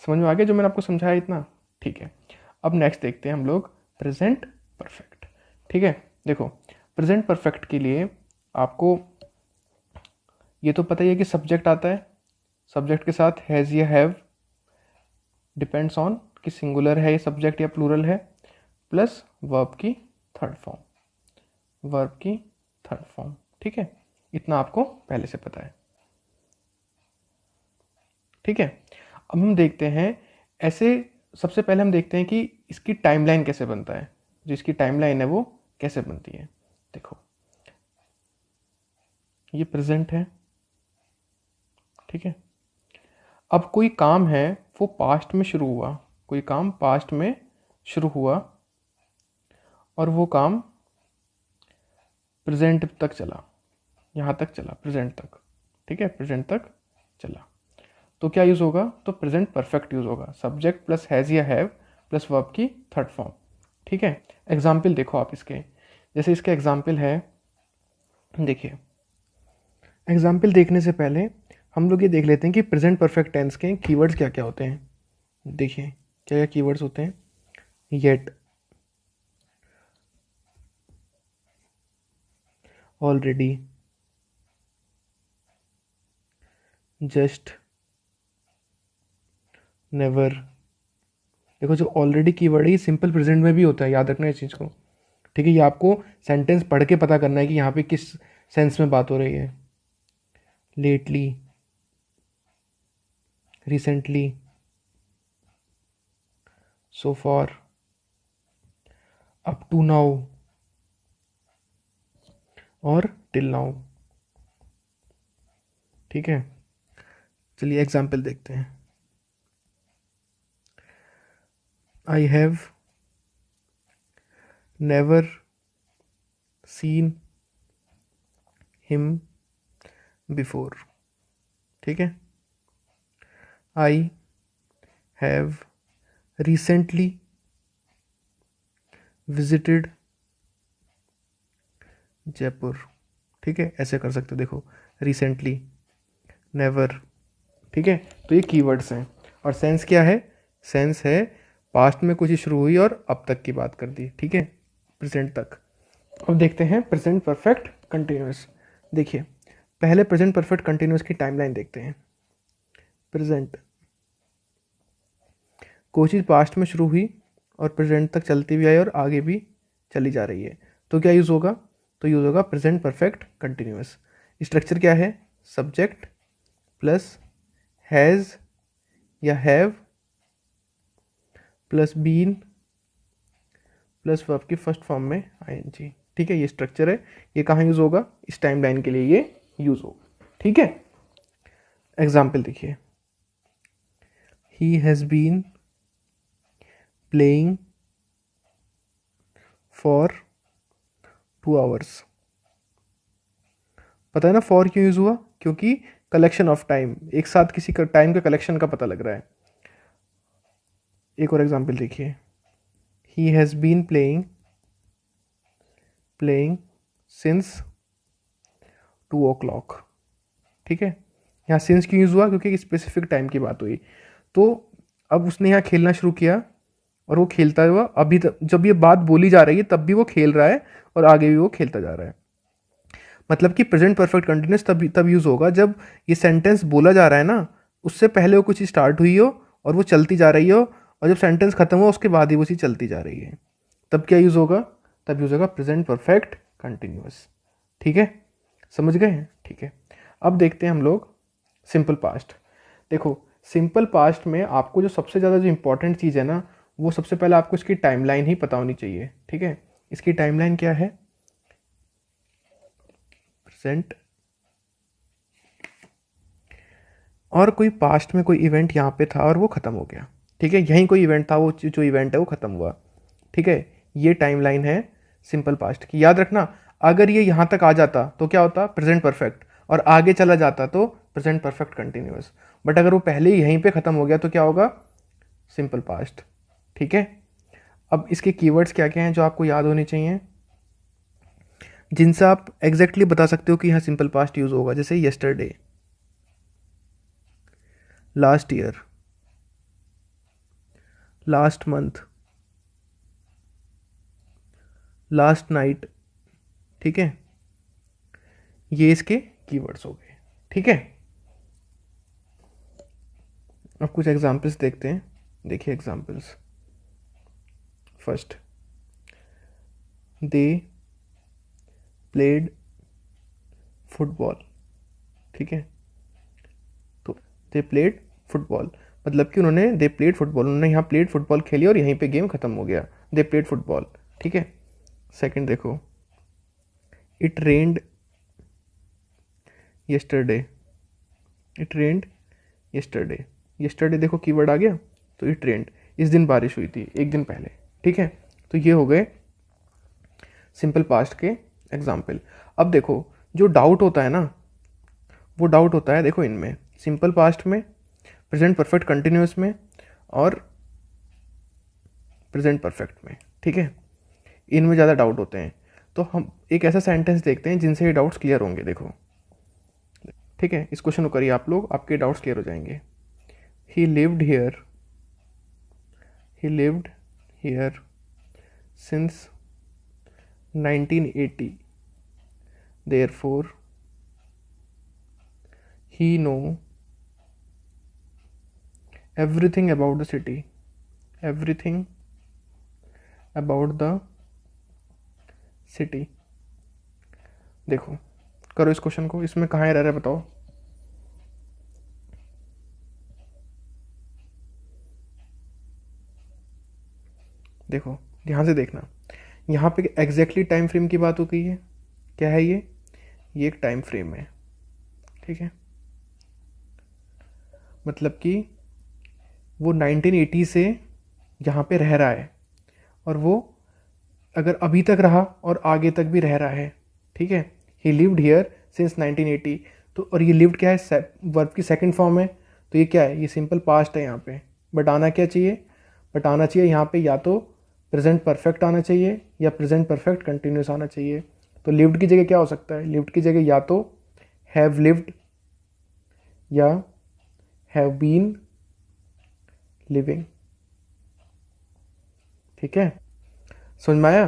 समझ में आ गया जो मैंने आपको समझाया इतना? ठीक है। अब नेक्स्ट देखते हैं हम लोग प्रेजेंट परफेक्ट। ठीक है। देखो प्रेजेंट परफेक्ट के लिए आपको ये तो पता ही है कि सब्जेक्ट आता है, सब्जेक्ट के साथ हैज़ या हैव, डिपेंड्स ऑन कि सिंगुलर है ये सब्जेक्ट या प्लूरल है, प्लस वर्ब की थर्ड फॉर्म, ठीक है। इतना आपको पहले से पता है, ठीक है। अब हम देखते हैं ऐसे, सबसे पहले हम देखते हैं कि इसकी टाइमलाइन कैसे बनता है, जो इसकी टाइमलाइन है वो कैसे बनती है। देखो ये प्रेजेंट है, ठीक है। अब कोई काम है वो पास्ट में शुरू हुआ, कोई काम पास्ट में शुरू हुआ और वो काम प्रेजेंट तक चला, यहाँ तक चला, प्रेजेंट तक, ठीक है, प्रेजेंट तक चला, तो क्या यूज़ होगा, तो प्रेजेंट परफेक्ट यूज़ होगा, सब्जेक्ट प्लस हैज़ या हैव प्लस वर्ब की थर्ड फॉर्म, ठीक है। एग्जाम्पल देखो आप इसके, जैसे इसके एग्जाम्पल है, देखिए एग्जाम्पल देखने से पहले हम लोग ये देख लेते हैं कि प्रेजेंट परफेक्ट टेंस के कीवर्ड्स क्या क्या होते हैं। देखिए क्या क्या कीवर्ड्स होते हैं, येट, ऑलरेडी, जस्ट, नेवर। देखो जो ऑलरेडी कीवर्ड है ये सिंपल प्रेजेंट में भी होता है, याद रखना इस चीज़ को, ठीक है। ये आपको सेंटेंस पढ़ के पता करना है कि यहाँ पे किस सेंस में बात हो रही है। Lately, recently, so far, up to now और टिल नाउ, ठीक है। चलिए एग्जाम्पल देखते हैं। I have never seen him before, ठीक है। I have recently visited Jaipur, ठीक है, ऐसे कर सकते हो। देखो रिसेंटली, नेवर, ठीक है। तो ये कीवर्ड्स हैं और सेंस क्या है, सेंस है पास्ट में कुछ शुरू हुई और अब तक की बात कर दी, ठीक है, प्रेजेंट तक। अब देखते हैं प्रेजेंट परफेक्ट कंटिन्यूस। देखिए पहले प्रेजेंट परफेक्ट कंटिन्यूस की टाइमलाइन देखते हैं। प्रेजेंट, कोई चीज़ पास्ट में शुरू हुई और प्रेजेंट तक चलती भी आई और आगे भी चली जा रही है, तो क्या यूज़ होगा, तो यूज़ होगा प्रेजेंट परफेक्ट कंटिन्यूस। स्ट्रक्चर क्या है, सब्जेक्ट प्लस हैज़ या have plus been plus verb की फर्स्ट फॉर्म में आईएनजी, ठीक है। ये स्ट्रक्चर है, ये कहाँ यूज़ होगा, इस टाइमलाइन के लिए ये यूज़ होगा, ठीक है। एग्जाम्पल देखिए, he has been playing for 2 hours. पता है ना फॉर क्यों यूज़ हुआ, क्योंकि कलेक्शन ऑफ टाइम, एक साथ किसी का टाइम का कलेक्शन का पता लग रहा है। एक और एग्जाम्पल देखिए, he has been playing since 2 o'clock, ठीक है। यहाँ सिंस क्यों यूज़ हुआ, क्योंकि एक स्पेसिफिक टाइम की बात हुई, तो अब उसने यहाँ खेलना शुरू किया और वो खेलता हुआ अभी तक, जब ये बात बोली जा रही है तब भी वो खेल रहा है और आगे भी वो खेलता जा रहा है। मतलब कि प्रेजेंट परफेक्ट कंटिन्यूस तब यूज़ होगा जब ये सेंटेंस बोला जा रहा है ना, उससे पहले वो कुछ चीज़ स्टार्ट हुई हो और वो चलती जा रही हो, और जब सेंटेंस खत्म हुआ उसके बाद ही वो चीज़ चलती जा रही है, तब क्या यूज़ होगा, तब यूज़ होगा प्रेजेंट परफेक्ट कंटिन्यूस, ठीक है। समझ गए हैं, ठीक है। अब देखते हैं हम लोग सिंपल पास्ट। देखो सिंपल पास्ट में आपको जो सबसे ज़्यादा जो इंपॉर्टेंट चीज़ है ना, वो सबसे पहले आपको इसकी टाइमलाइन ही पता होनी चाहिए, ठीक है। इसकी टाइमलाइन क्या है, प्रेजेंट और कोई पास्ट में कोई इवेंट यहाँ पे था और वो ख़त्म हो गया, ठीक है। यहीं कोई इवेंट था, वो जो इवेंट है वो ख़त्म हुआ, ठीक है। ये टाइमलाइन है सिंपल पास्ट की, याद रखना। अगर ये यहाँ तक आ जाता तो क्या होता, प्रेजेंट परफेक्ट, और आगे चला जाता तो प्रेजेंट परफेक्ट कंटिन्यूस। बट अगर वो पहले ही यहीं पे ख़त्म हो गया तो क्या होगा, सिंपल पास्ट, ठीक है। अब इसके कीवर्ड्स क्या क्या हैं जो आपको याद होने चाहिए, जिनसे आप एग्जैक्टली बता सकते हो कि यहाँ सिंपल पास्ट यूज़ होगा। जैसे yesterday, last year, last month, last night, ठीक है। ये इसके कीवर्ड्स हो गए, ठीक है। अब कुछ एग्जाम्पल्स देखते हैं। देखिए examples. First, they played football. ठीक है, तो दे प्लेड फुटबॉल मतलब कि उन्होंने दे प्लेड फुटबॉल, उन्होंने यहाँ प्लेड फुटबॉल खेली और यहीं पे गेम खत्म हो गया। They played football. ठीक है। सेकंड देखो, it rained yesterday. It rained yesterday. Yesterday देखो कीवर्ड आ गया, तो इट रेन्ड, इस दिन बारिश हुई थी, एक दिन पहले। ठीक है, तो ये हो गए सिंपल पास्ट के एग्जाम्पल। अब देखो जो डाउट होता है ना, वो डाउट होता है देखो इनमें, सिंपल पास्ट में, प्रेजेंट परफेक्ट कंटिन्यूस में और प्रेजेंट परफेक्ट में। ठीक है, इनमें ज़्यादा डाउट होते हैं। तो हम एक ऐसा सेंटेंस देखते हैं जिनसे ये डाउट्स क्लियर होंगे। देखो, ठीक है, इस क्वेश्चन को करिए आप लोग, आपके डाउट्स क्लियर हो जाएंगे। ही lived here, he lived here since 1980, therefore he know everything about the city, everything about the city। देखो, करो इस क्वेश्चन को, इसमें कहाँ एरर है बताओ। देखो ध्यान से देखना, यहाँ पे एग्जैक्टली टाइम फ्रेम की बात हो गई है। क्या है ये एक टाइम फ्रेम है। ठीक है, मतलब कि वो 1980 से यहाँ पे रह रहा है और वो अगर अभी तक रहा और आगे तक भी रह रहा है। ठीक है, ही लिव्ड हियर सिंस 1980, तो और ये लिव्ड क्या है, वर्ब की सेकंड फॉर्म है, तो ये क्या है, ये सिंपल पास्ट है यहाँ पे। बट आना क्या चाहिए, बट आना चाहिए यहाँ पे या तो प्रेजेंट परफेक्ट आना चाहिए या प्रेजेंट परफेक्ट कंटिन्यूस आना चाहिए। तो लिव्ड की जगह क्या हो सकता है, लिव्ड की जगह या तो हैव लिव्ड या हैव बीन लिविंग। ठीक है, समझ में आया।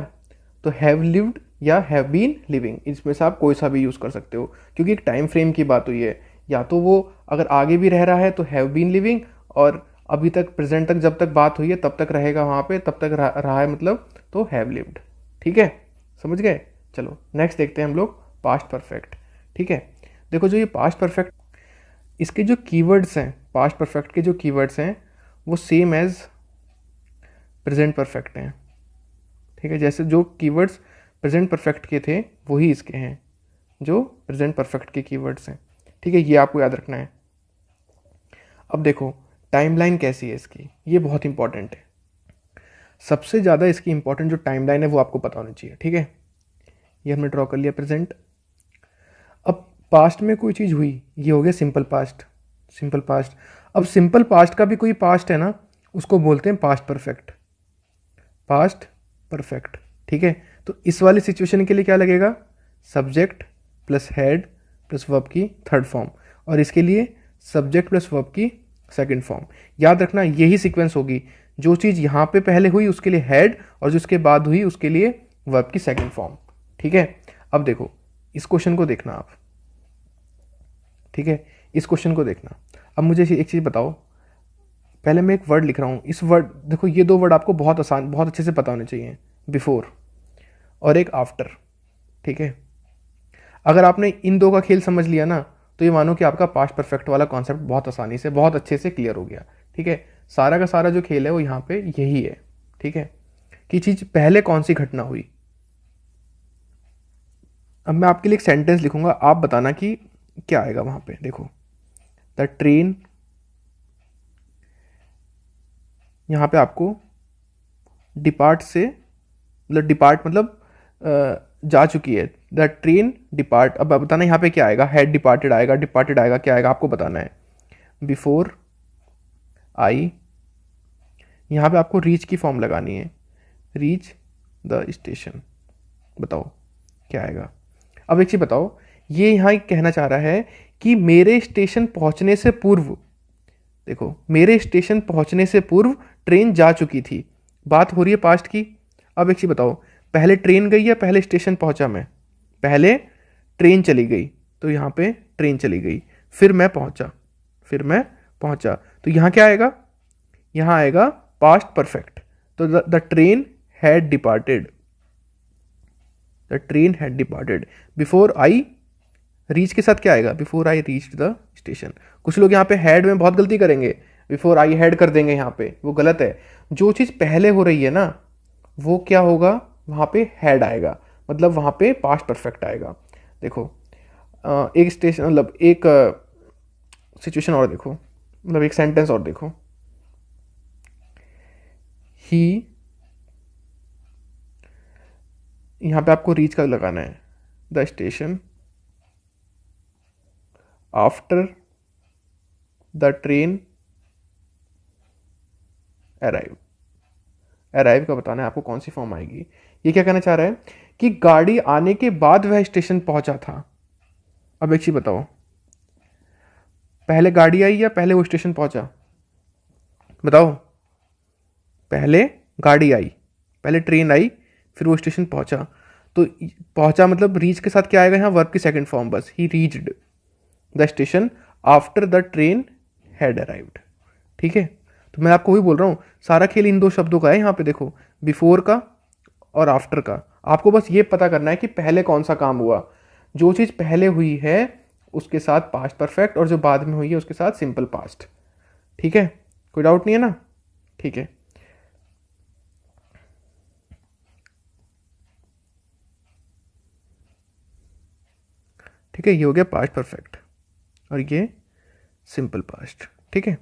तो हैव लिव्ड या हैव बीन लिविंग, इसमें से आप कोई सा भी यूज़ कर सकते हो, क्योंकि एक टाइम फ्रेम की बात हुई है। या तो वो अगर आगे भी रह रहा है तो हैव बीन लिविंग, और अभी तक प्रेजेंट तक जब तक बात हुई है तब तक रहेगा वहाँ पे, तब तक रहा है मतलब, तो हैव लिव्ड। ठीक है, समझ गए। चलो नेक्स्ट देखते हैं हम लोग पास्ट परफेक्ट। ठीक है, देखो जो ये पास्ट परफेक्ट, इसके जो कीवर्ड्स हैं, पास्ट परफेक्ट के जो कीवर्ड्स हैं वो सेम एज प्रेजेंट परफेक्ट हैं। ठीक है, जैसे जो कीवर्ड्स प्रेजेंट परफेक्ट के थे वही इसके हैं जो प्रेजेंट परफेक्ट के कीवर्ड्स हैं। ठीक है, ये आपको याद रखना है। अब देखो टाइमलाइन कैसी है इसकी, ये बहुत इंपॉर्टेंट है। सबसे ज़्यादा इसकी इंपॉर्टेंट जो टाइमलाइन है वो आपको पता होनी चाहिए। ठीक है, ये हमने ड्रॉ कर लिया प्रेजेंट। अब पास्ट में कोई चीज़ हुई, ये हो गया सिंपल पास्ट। सिंपल पास्ट, अब सिंपल पास्ट का भी कोई पास्ट है ना, उसको बोलते हैं पास्ट परफेक्ट। Past perfect. ठीक है, तो इस वाली सिचुएशन के लिए क्या लगेगा, subject plus head plus verb की थर्ड फॉर्म, और इसके लिए सब्जेक्ट प्लस वर्ब की सेकंड फॉर्म। याद रखना यही सीक्वेंस होगी, जो चीज़ यहाँ पे पहले हुई उसके लिए हेड और जो उसके बाद हुई उसके लिए वर्ब की सेकंड फॉर्म। ठीक है, अब देखो इस क्वेश्चन को देखना आप। ठीक है, इस क्वेश्चन को देखना। अब मुझे एक चीज़ बताओ, पहले मैं एक वर्ड लिख रहा हूँ, इस वर्ड देखो, ये दो वर्ड आपको बहुत आसान, बहुत अच्छे से पता होने चाहिए, बिफोर और एक आफ्टर। ठीक है, अगर आपने इन दो का खेल समझ लिया ना, तो ये मानो कि आपका पास्ट परफेक्ट वाला कॉन्सेप्ट बहुत आसानी से, बहुत अच्छे से क्लियर हो गया। ठीक है, सारा का सारा जो खेल है वो यहाँ पे यही है। ठीक है, कि चीज़ पहले कौन सी घटना हुई। अब मैं आपके लिए एक सेंटेंस लिखूंगा, आप बताना कि क्या आएगा वहां पे। देखो, द ट्रेन, यहाँ पे आपको डिपार्ट से, मतलब डिपार्ट मतलब जा चुकी है। द ट्रेन डिपार्ट, अब बताना यहाँ पे क्या आएगा, हैड डिपार्टेड आएगा, डिपार्टेड आएगा, क्या आएगा आपको बताना है। बिफोर आई, यहाँ पे आपको रीच की फॉर्म लगानी है, रीच द स्टेशन। बताओ क्या आएगा। अब एक चीज़ बताओ, ये यहाँ कहना चाह रहा है कि मेरे स्टेशन पहुँचने से पूर्व, देखो मेरे स्टेशन पहुँचने से पूर्व ट्रेन जा चुकी थी, बात हो रही है पास्ट की। अब एक चीज़ बताओ, पहले ट्रेन गई या पहले स्टेशन पहुँचा मैं, पहले ट्रेन चली गई, तो यहाँ पे ट्रेन चली गई, फिर मैं पहुँचा, फिर मैं पहुँचा, तो यहाँ क्या आएगा, यहाँ आएगा पास्ट परफेक्ट। तो the train had departed, the train had departed before I reach के साथ क्या आएगा, before I reach the station. कुछ लोग यहाँ पे हैड में बहुत गलती करेंगे, बिफोर आई हैड कर देंगे यहाँ पे, वो गलत है। जो चीज़ पहले हो रही है ना वो क्या होगा, वहाँ पे हैड आएगा, मतलब वहाँ पे पास्ट परफेक्ट आएगा। देखो एक स्टेशन, मतलब एक सिचुएशन और देखो, मतलब एक सेंटेंस और देखो, ही, यहाँ पे आपको रीच का लगाना है, the station after the train arrive. Arrive का बताना है आपको कौन सी फॉर्म आएगी। ये क्या कहना चाह रहा है कि गाड़ी आने के बाद वह स्टेशन पहुंचा था। अब एक चीज बताओ, पहले गाड़ी आई या पहले वो स्टेशन पहुंचा, बताओ। पहले गाड़ी आई, पहले ट्रेन आई, फिर वो स्टेशन पहुंचा। तो पहुंचा मतलब रीच के साथ क्या आएगा, यहाँ वर्ब की सेकंड फॉर्म बस, ही reached the station after the train had arrived. ठीक है, तो मैं आपको वही बोल रहा हूँ, सारा खेल इन दो शब्दों का है। यहाँ पे देखो, बिफोर का और आफ्टर का। आपको बस ये पता करना है कि पहले कौन सा काम हुआ। जो चीज़ पहले हुई है उसके साथ पास्ट परफेक्ट, और जो बाद में हुई है उसके साथ सिंपल पास्ट। ठीक है, कोई डाउट नहीं है ना? ठीक है, ठीक है, ये हो गया पास्ट परफेक्ट और ये सिंपल पास्ट। ठीक है,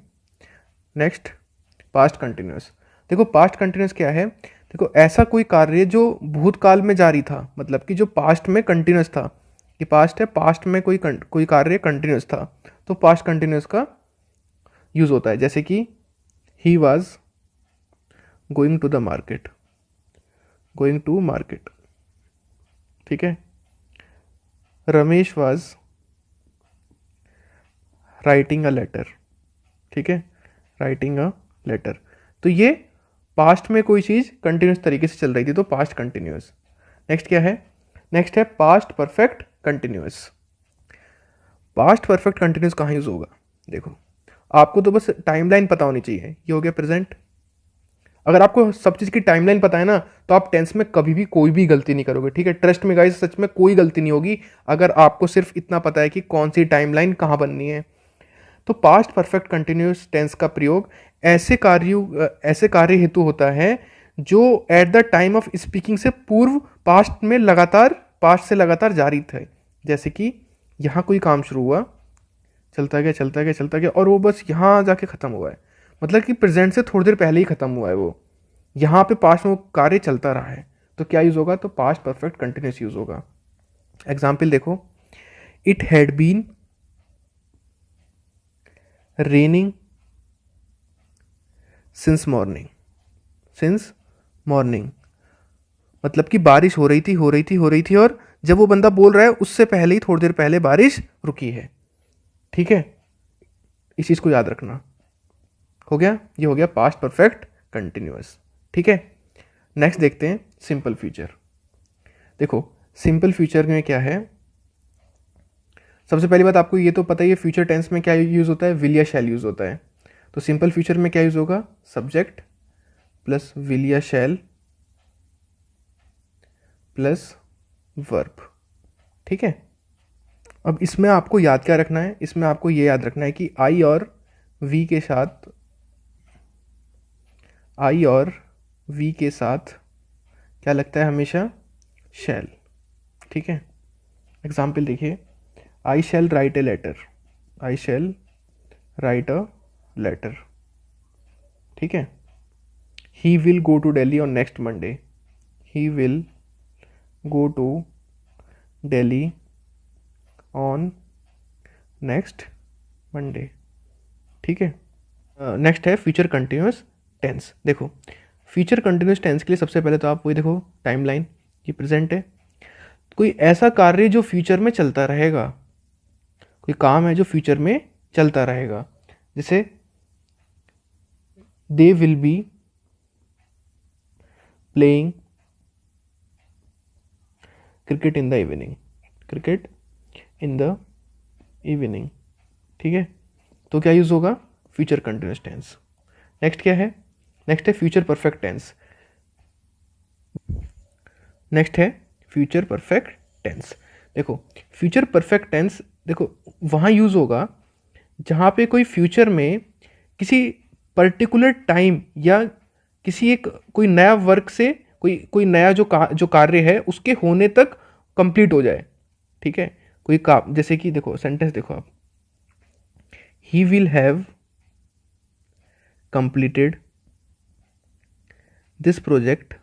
नेक्स्ट पास्ट कंटिन्यूस। देखो पास्ट कंटिन्यूस क्या है, देखो ऐसा कोई कार्य जो भूतकाल में जारी था, मतलब कि जो पास्ट में कंटिन्यूस था। ये पास्ट है, पास्ट में कोई कार्य कंटिन्यूस था, तो पास्ट कंटिन्यूस का यूज होता है। जैसे कि he was going to the market, going to market. ठीक है, Ramesh was writing a letter. ठीक है, राइटिंग अ लेटर। तो ये पास्ट में कोई चीज़ कंटिन्यूस तरीके से चल रही थी, तो पास्ट कंटिन्यूस। नेक्स्ट क्या है, नेक्स्ट है past perfect continuous. Past perfect continuous कहाँ यूज होगा, देखो आपको तो बस टाइमलाइन पता होनी चाहिए। ये हो गया प्रेजेंट। अगर आपको सब चीज़ की टाइमलाइन पता है ना, तो आप टेंस में कभी भी कोई भी गलती नहीं करोगे। ठीक है, ट्रस्ट में गाइस, सच में कोई गलती नहीं होगी अगर आपको सिर्फ इतना पता है कि कौन सी टाइमलाइन कहाँ बननी है। तो पास्ट परफेक्ट कंटिन्यूस टेंस का प्रयोग ऐसे कार्य हेतु होता है जो eight the time of speaking से पूर्व पास्ट से लगातार जारी थे। जैसे कि यहाँ कोई काम शुरू हुआ, चलता गया चलता गया चलता गया, और वो बस यहाँ जाके ख़त्म हुआ है, मतलब कि प्रेजेंट से थोड़ी देर पहले ही ख़त्म हुआ है वो। यहाँ पे पास्ट में वो कार्य चलता रहा है, तो क्या यूज़ होगा, तो पास्ट परफेक्ट कंटिन्यूस यूज़ होगा। एग्जाम्पल देखो, it had been raining since morning. Since morning मतलब कि बारिश हो रही थी, और जब वो बंदा बोल रहा है उससे पहले ही, थोड़ी देर पहले बारिश रुकी है। ठीक है, इस चीज़ को याद रखना। हो गया, ये हो गया पास्ट परफेक्ट कंटिन्यूअस। ठीक है, नेक्स्ट देखते हैं सिंपल फ्यूचर। देखो सिंपल फ्यूचर में क्या है, सबसे पहली बात आपको ये तो पता ही है, फ्यूचर टेंस में क्या यूज़ होता है, विल या शैल यूज़ होता है। तो सिंपल फ्यूचर में क्या यूज़ होगा, सब्जेक्ट प्लस विल या शैल प्लस वर्ब। ठीक है, अब इसमें आपको याद क्या रखना है, इसमें आपको ये याद रखना है कि आई और वी के साथ क्या लगता है हमेशा, शैल। ठीक है, एग्जाम्पल देखिए, I shall write a letter, I shall write a letter. ठीक है, he will go to Delhi on next Monday, he will go to Delhi on next Monday. ठीक है, नेक्स्ट है फ्यूचर कंटिन्यूस टेंस। देखो फ्यूचर कंटिन्यूस टेंस के लिए सबसे पहले तो आप वही देखो, टाइमलाइन, ये प्रेजेंट है। कोई ऐसा कार्य जो फ्यूचर में चलता रहेगा, कोई काम है जो फ्यूचर में चलता रहेगा। जैसे they will be playing cricket in the evening, cricket in the evening. ठीक है, तो क्या यूज़ होगा, फ्यूचर कंटिन्यूस टेंस। नेक्स्ट क्या है? नेक्स्ट है फ्यूचर परफेक्ट टेंस। नेक्स्ट है फ्यूचर परफेक्ट टेंस। देखो फ्यूचर परफेक्ट टेंस, देखो वहाँ यूज़ होगा जहाँ पे कोई फ्यूचर में किसी पर्टिकुलर टाइम या किसी एक कोई नया वर्क से कोई नया जो कार्य है उसके होने तक कंप्लीट हो जाए। ठीक है, कोई काम, जैसे कि देखो सेंटेंस देखो आप, he will have completed this project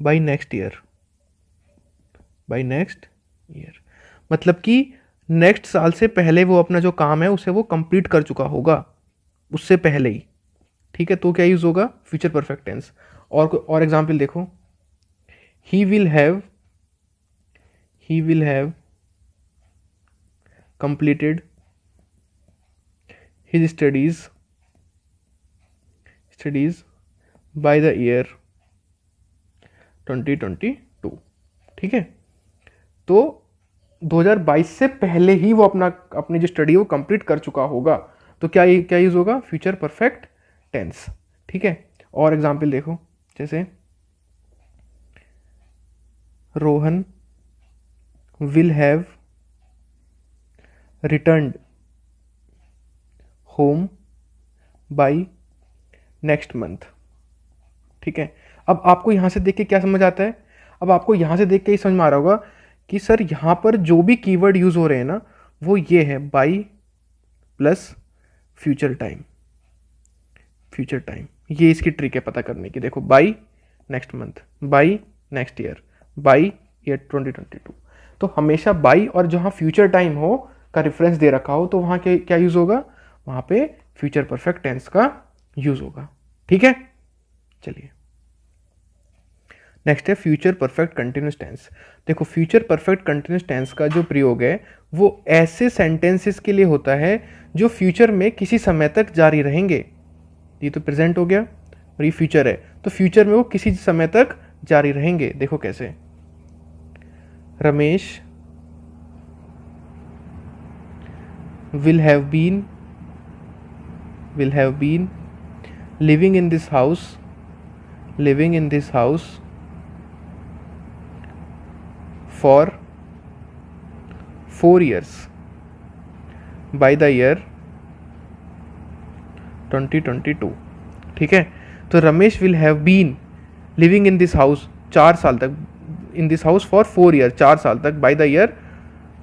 by next year. By next year मतलब कि नेक्स्ट साल से पहले वो अपना जो काम है उसे वो कंप्लीट कर चुका होगा उससे पहले ही। ठीक है, तो क्या यूज होगा? Future perfect tense. और एग्जाम्पल देखो, he will have completed his studies by the year 2022। ठीक है, तो 2022 से पहले ही वो अपनी जो स्टडी है वो कंप्लीट कर चुका होगा। तो क्या यूज होगा? Future perfect tense. ठीक है, और एग्जाम्पल देखो, जैसे Rohan will have returned home by next month. ठीक है, अब आपको यहां से देख के क्या समझ आता है? अब आपको यहां से देख के ही समझ में आ रहा होगा कि सर यहां पर जो भी कीवर्ड यूज हो रहे हैं ना वो ये है, by plus future time. Future time ये इसकी ट्रिक है पता करने की। देखो, by next month, by next year, by year 2022। तो हमेशा बाय और जहां फ्यूचर टाइम हो का रेफरेंस दे रखा हो तो वहां क्या यूज होगा? वहां पे फ्यूचर परफेक्ट टेंस का यूज होगा। ठीक है, चलिए नेक्स्ट है फ्यूचर परफेक्ट कंटिन्यूस टेंस। देखो फ्यूचर परफेक्ट कंटिन्यूस टेंस का जो प्रयोग है वो ऐसे सेंटेंसेस के लिए होता है जो फ्यूचर में किसी समय तक जारी रहेंगे। ये तो प्रेजेंट हो गया और ये फ्यूचर है, तो फ्यूचर में वो किसी समय तक जारी रहेंगे। देखो कैसे, Ramesh will have been living in this house for 4 years by the year 2022। ठीक है, तो Ramesh will have been living in this house 4 साल तक, in this house for 4 year 4 साल तक, बाय द ईयर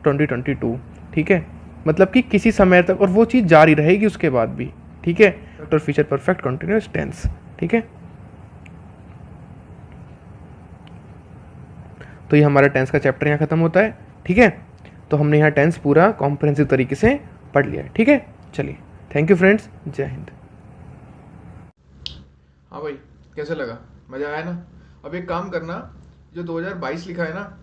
2022। ठीक है, मतलब कि किसी समय तक, और वो चीज़ जारी रहेगी उसके बाद भी। ठीक है, तो फ्यूचर परफेक्ट कंटिन्यूअस टेंस। ठीक है, तो ये हमारा टेंस का चैप्टर यहाँ खत्म होता है। ठीक है, तो हमने यहाँ टेंस पूरा कॉम्प्रिहेंसिव तरीके से पढ़ लिया है। ठीक है, चलिए थैंक यू फ्रेंड्स, जय हिंद। हाँ भाई, कैसे लगा? मज़ा आया ना? अब एक काम करना, जो 2022 लिखा है ना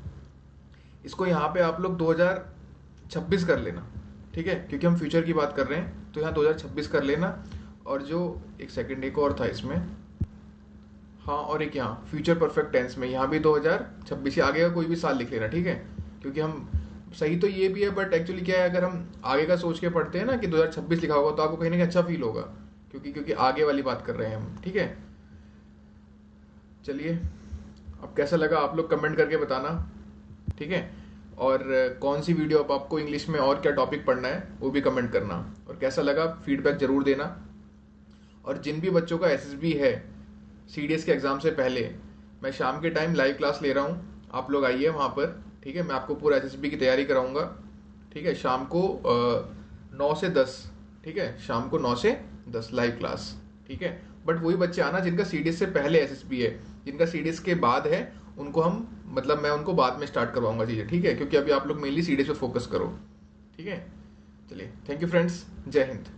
इसको यहाँ पे आप लोग 2026 कर लेना। ठीक है, क्योंकि हम फ्यूचर की बात कर रहे हैं तो यहाँ 2026 कर लेना। और जो एक सेकंड, एक और था इसमें, हाँ, और एक यहाँ फ्यूचर परफेक्ट टेंस में यहाँ भी 2026 आगे का कोई भी साल लिख लेना। ठीक है, क्योंकि हम सही तो ये भी है बट एक्चुअली क्या है, अगर हम आगे का सोच के पढ़ते हैं ना कि 2026 लिखा होगा तो आपको कहीं ना कहीं अच्छा फील होगा, क्योंकि आगे वाली बात कर रहे हैं हम। ठीक है, चलिए अब कैसा लगा आप लोग कमेंट करके बताना। ठीक है, और कौन सी वीडियो अब आपको इंग्लिश में और क्या टॉपिक पढ़ना है वो भी कमेंट करना, और कैसा लगा फीडबैक ज़रूर देना। और जिन भी बच्चों का एसएसबी है सीडीएस के एग्ज़ाम से पहले, मैं शाम के टाइम लाइव क्लास ले रहा हूँ, आप लोग आइए वहाँ पर। ठीक है, मैं आपको पूरा एसएसबी की तैयारी कराऊंगा। ठीक है, शाम को 9 से 10। ठीक है, शाम को 9 से 10 लाइव क्लास। ठीक है, बट वही बच्चे आना जिनका सीडीएस से पहले एसएसबी है, जिनका सीडीएस के बाद है उनको हम मैं उनको बाद में स्टार्ट करवाऊंगा चीज़ें। ठीक है, क्योंकि अभी आप लोग मेनली सीडीएस पे फोकस करो। ठीक है, चलिए थैंक यू फ्रेंड्स, जय हिंद।